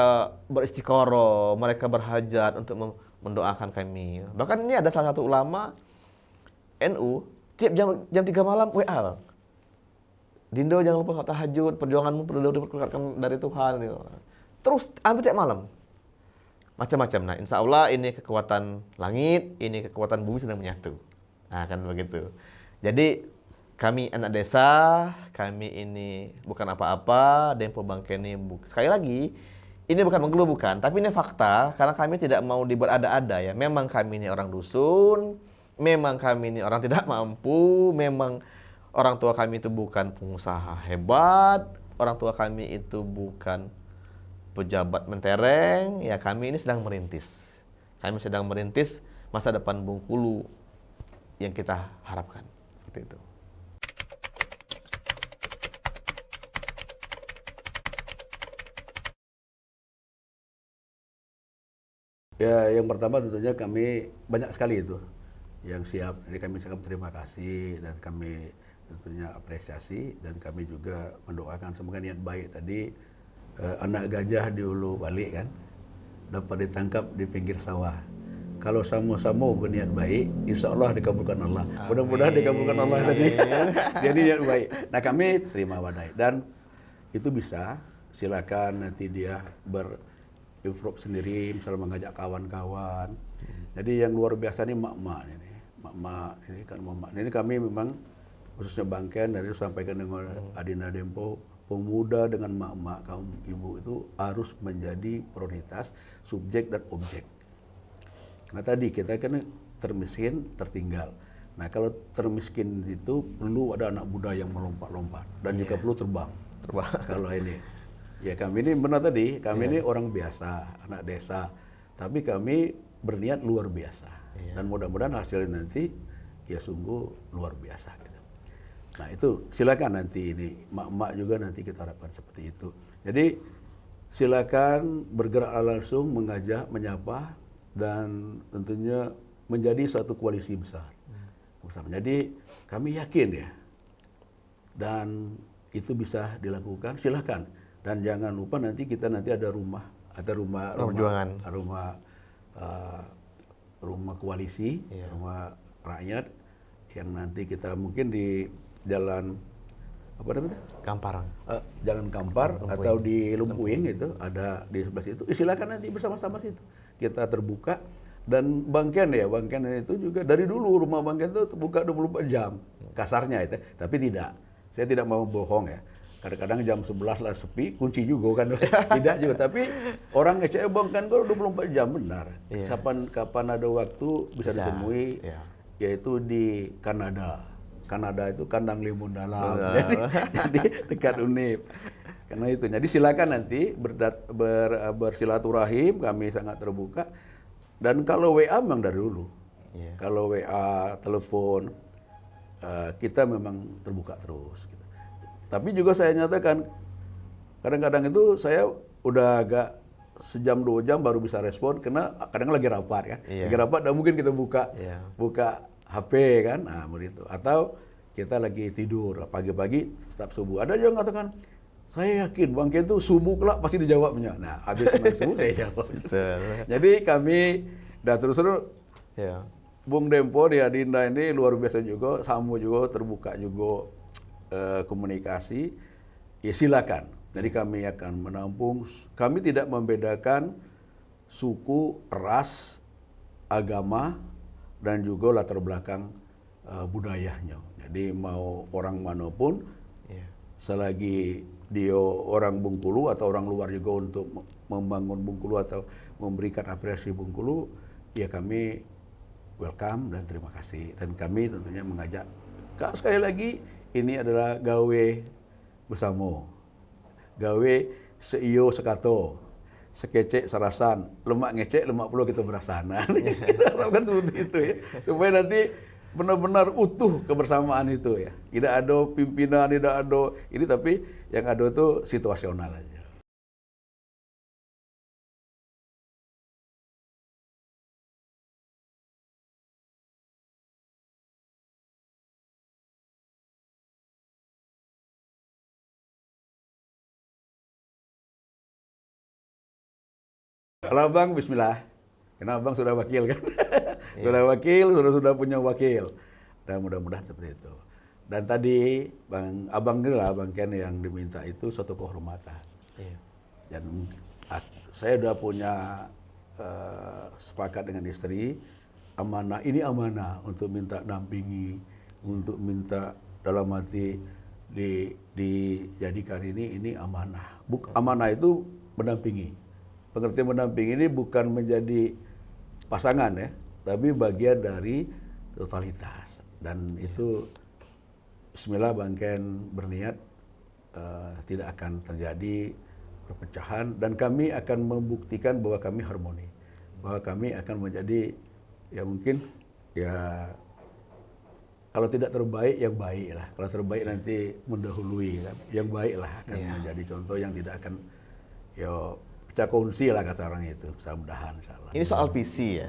beristiqoroh, mereka berhajat untuk mendoakan kami. Bahkan ini ada salah satu ulama NU, tiap jam 3 malam WA, Bang. Dindo jangan lupa sholat tahajud, perjuanganmu perlu diperkuatkan dari Tuhan. Terus hampir tiap malam. Macam-macam. Nah, insya Allah ini kekuatan langit, ini kekuatan bumi sedang menyatu. Nah, kan begitu. Jadi, kami anak desa, kami ini bukan apa-apa, Dempo Bang Ken ini sekali lagi, ini bukan menggeluh, bukan, tapi ini fakta, karena kami tidak mau diberada-ada ya. Memang kami ini orang dusun, memang kami ini orang tidak mampu, memang orang tua kami itu bukan pengusaha hebat, orang tua kami itu bukan pejabat mentereng, ya kami ini sedang merintis. Kami sedang merintis masa depan Bengkulu yang kita harapkan. Seperti itu. Ya, yang pertama tentunya kami banyak sekali itu yang siap. Jadi kami sangat terima kasih dan kami tentunya apresiasi, dan kami juga mendoakan semoga niat baik tadi. Anak gajah di Ulu Balik kan dapat ditangkap di pinggir sawah. kalau sama-sama berniat baik, insya Allah dikabulkan Allah. Mudah-mudahan dikabulkan Allah tadi. Jadi niat baik. Nah kami terima wadai dan itu bisa. Silakan nanti dia improve sendiri, misalnya mengajak kawan-kawan. Jadi yang luar biasa ini mak-mak ini. Mak-mak ini kan mak. Ini kami memang khususnya Bangken dari sampaikan dengan Adinda Dempo, pemuda dengan mak-mak kaum ibu itu harus menjadi prioritas subjek dan objek. Nah tadi kita kan termiskin, tertinggal. Nah kalau termiskin itu perlu ada anak muda yang melompat-lompat dan juga perlu terbang. Kalau ini. Ya kami ini benar tadi, kami ini orang biasa, anak desa, tapi kami berniat luar biasa. Dan mudah-mudahan hasilnya nanti ya sungguh luar biasa. Gitu. Nah itu silakan nanti ini, mak-mak juga nanti kita harapkan seperti itu. Jadi silakan bergerak langsung, mengajak, menyapa, dan tentunya menjadi suatu koalisi besar. Jadi kami yakin ya, dan itu bisa dilakukan, silakan. Dan jangan lupa nanti kita ada rumah koalisi, rumah rakyat yang nanti kita mungkin di jalan apa namanya? Kamparang. Jalan Kampar atau di Lumpuing itu ada di sebelah situ. Silakan nanti bersama-sama situ. Kita terbuka dan Bangken itu juga dari dulu rumah Bangken itu terbuka 24 jam kasarnya itu, tapi tidak. Saya tidak mau bohong ya. Kadang-kadang jam 11 lah sepi, kunci juga kan. Tidak juga, tapi orang ngecek Bangken kan 24 jam benar. Kapan ada waktu bisa ditemui, yaitu di Kanada. Kanada itu kandang limun dalam, jadi dekat Unip. Karena itu, jadi silakan nanti bersilaturahim, kami sangat terbuka. Dan kalau WA memang dari dulu, kalau WA, telepon, kita memang terbuka terus. Gitu. Tapi juga saya nyatakan, kadang-kadang itu saya udah agak sejam 2 jam baru bisa respon, karena kadang lagi rapat kan, lagi rapat, dan mungkin kita buka HP kan, nah begitu. Atau kita lagi tidur pagi-pagi, setiap subuh. Ada juga yang mengatakan, saya yakin Bangken itu subuh kelak pasti dijawabnya. Nah, habis senang subuh saya jawab. Jadi kami dah terus-terus. Bung Dempo di Adinda ini luar biasa juga, Samu juga terbuka juga komunikasi. Ya silakan. Jadi kami akan menampung. Kami tidak membedakan suku, ras, agama, dan juga latar belakang budayanya. Jadi mau orang manapun, selagi dia orang Bengkulu atau orang luar juga untuk membangun Bengkulu atau memberikan apresiasi Bengkulu, ya kami welcome dan terima kasih. Dan kami tentunya mengajak, sekali lagi ini adalah gawe bersama, gawe seiyo sekato, sekecek sarasan, lemak ngecek, lemak perlu kita berasana. Kita harapkan seperti itu ya, supaya nanti benar-benar utuh kebersamaan itu ya. Tidak ada pimpinan, tidak ada ini, tapi yang ada itu situasional aja. Kalau Abang, bismillah. Karena Abang sudah wakil kan. Sudah wakil, sudah punya wakil. Dan mudah-mudahan seperti itu. Dan tadi Abang inilah Bang Ken yang diminta itu suatu kehormatan. Dan saya sudah punya sepakat dengan istri, amanah ini amanah untuk minta dampingi, untuk minta dalam hati dijadikan ini amanah. Amanah itu mendampingi. Pengertian mendampingi ini bukan menjadi pasangan ya, tapi bagian dari totalitas. Dan itu bismillah Bang Ken berniat tidak akan terjadi perpecahan, dan kami akan membuktikan bahwa kami harmoni, bahwa kami akan menjadi ya mungkin ya kalau tidak terbaik yang baik lah, kalau terbaik nanti mendahului kan, yang baik lah akan menjadi contoh yang tidak akan ya pecah kongsi lah kata orang itu, mudah-mudahan insyaallah. Ini soal visi ya.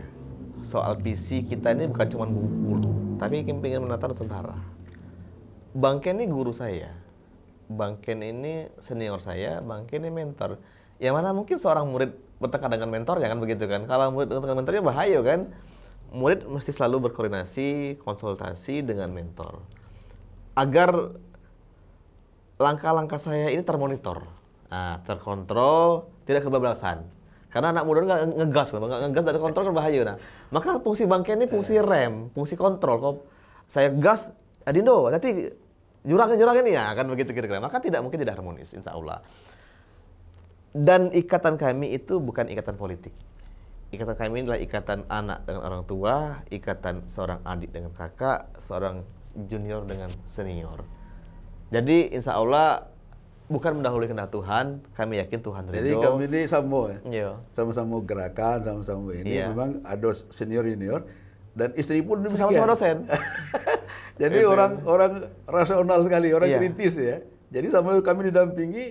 Soal visi kita ini bukan cuma Bengkulu, tapi ingin menata Nusantara. Bang Ken ini guru saya. Bang Ken ini senior saya, Bang Ken ini mentor. Yang mana mungkin seorang murid bertengkar dengan mentornya kan begitu kan. Kalau murid bertengkar dengan mentornya bahaya kan. murid mesti selalu berkoordinasi, konsultasi dengan mentor. Agar langkah-langkah saya ini termonitor, terkontrol, tidak kebablasan. Karena anak muda nggak ngegas, nggak ada kontrol kan bahaya. Nah, maka fungsi bangkai ini fungsi rem, fungsi kontrol. Kalau saya gas, Adindo, nanti jurangin ya, kan begitu kira-kira. Maka mungkin tidak harmonis, insya Allah. Dan ikatan kami itu bukan ikatan politik. Ikatan kami adalah ikatan anak dengan orang tua, ikatan seorang adik dengan kakak, seorang junior dengan senior. Jadi insya Allah bukan mendahului kehendak Tuhan, kami yakin Tuhan ridho. Jadi kami ini sama ya, Iya. sama-sama gerakan, sama-sama ini. Iya. Memang ada senior junior dan istri pun demikian. Sama-sama dosen. Jadi orang rasional sekali, orang Iya. kritis ya. Jadi sama kami didampingi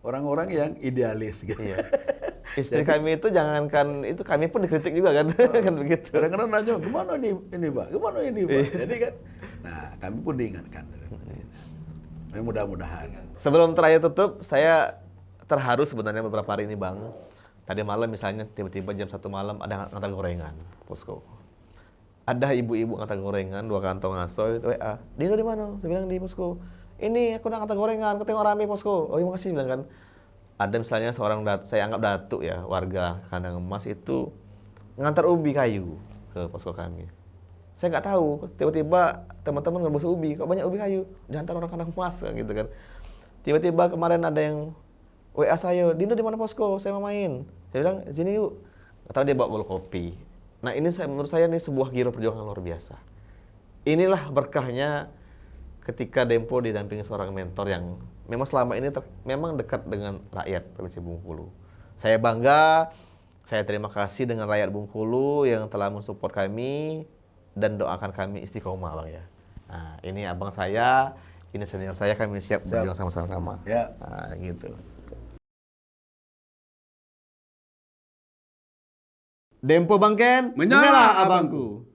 orang-orang yang idealis gitu. Iya. Istri kami itu jangankan itu, kami pun dikritik juga kan, kan begitu. Kadang-kadang nanya, gimana ini Pak? Gimana ini Pak? Jadi kan, nah kami pun diingatkan. Mudah-mudahan. Sebelum terakhir tutup, saya terharu sebenarnya beberapa hari ini Bang. Tadi malam misalnya tiba-tiba jam 1 malam ada ngantar gorengan, posko. Ada ibu-ibu ngantar gorengan, 2 kantong asoy, WA. Dino di mana? Saya bilang di posko. Ini aku udah ngantar gorengan, ketengok rame posko. Oh iya makasih bilang kan. Ada misalnya seorang saya anggap datuk ya, warga Kandang Emas itu ngantar ubi kayu ke posko kami. Saya nggak tahu, tiba-tiba teman-teman ngebus ubi, kok banyak ubi kayu, diantar orang Kandang Emas gitu kan. Tiba-tiba kemarin ada yang WA saya, Dino di mana posko? Saya mau main. Saya bilang, sini yuk. Nggak tahu dia bawa botol kopi. Nah ini menurut saya ini sebuah giro perjuangan luar biasa. Inilah berkahnya ketika Dempo didampingi seorang mentor yang memang selama ini memang dekat dengan rakyat Provinsi Bengkulu. Saya bangga, saya terima kasih dengan rakyat Bengkulu yang telah mensupport kami dan doakan kami istiqomah Bang ya. Nah, ini abang saya, ini senior saya, kami siap berjuang sama-sama. Ya. Nah, gitu. Dempo Bangken, Menyala abangku.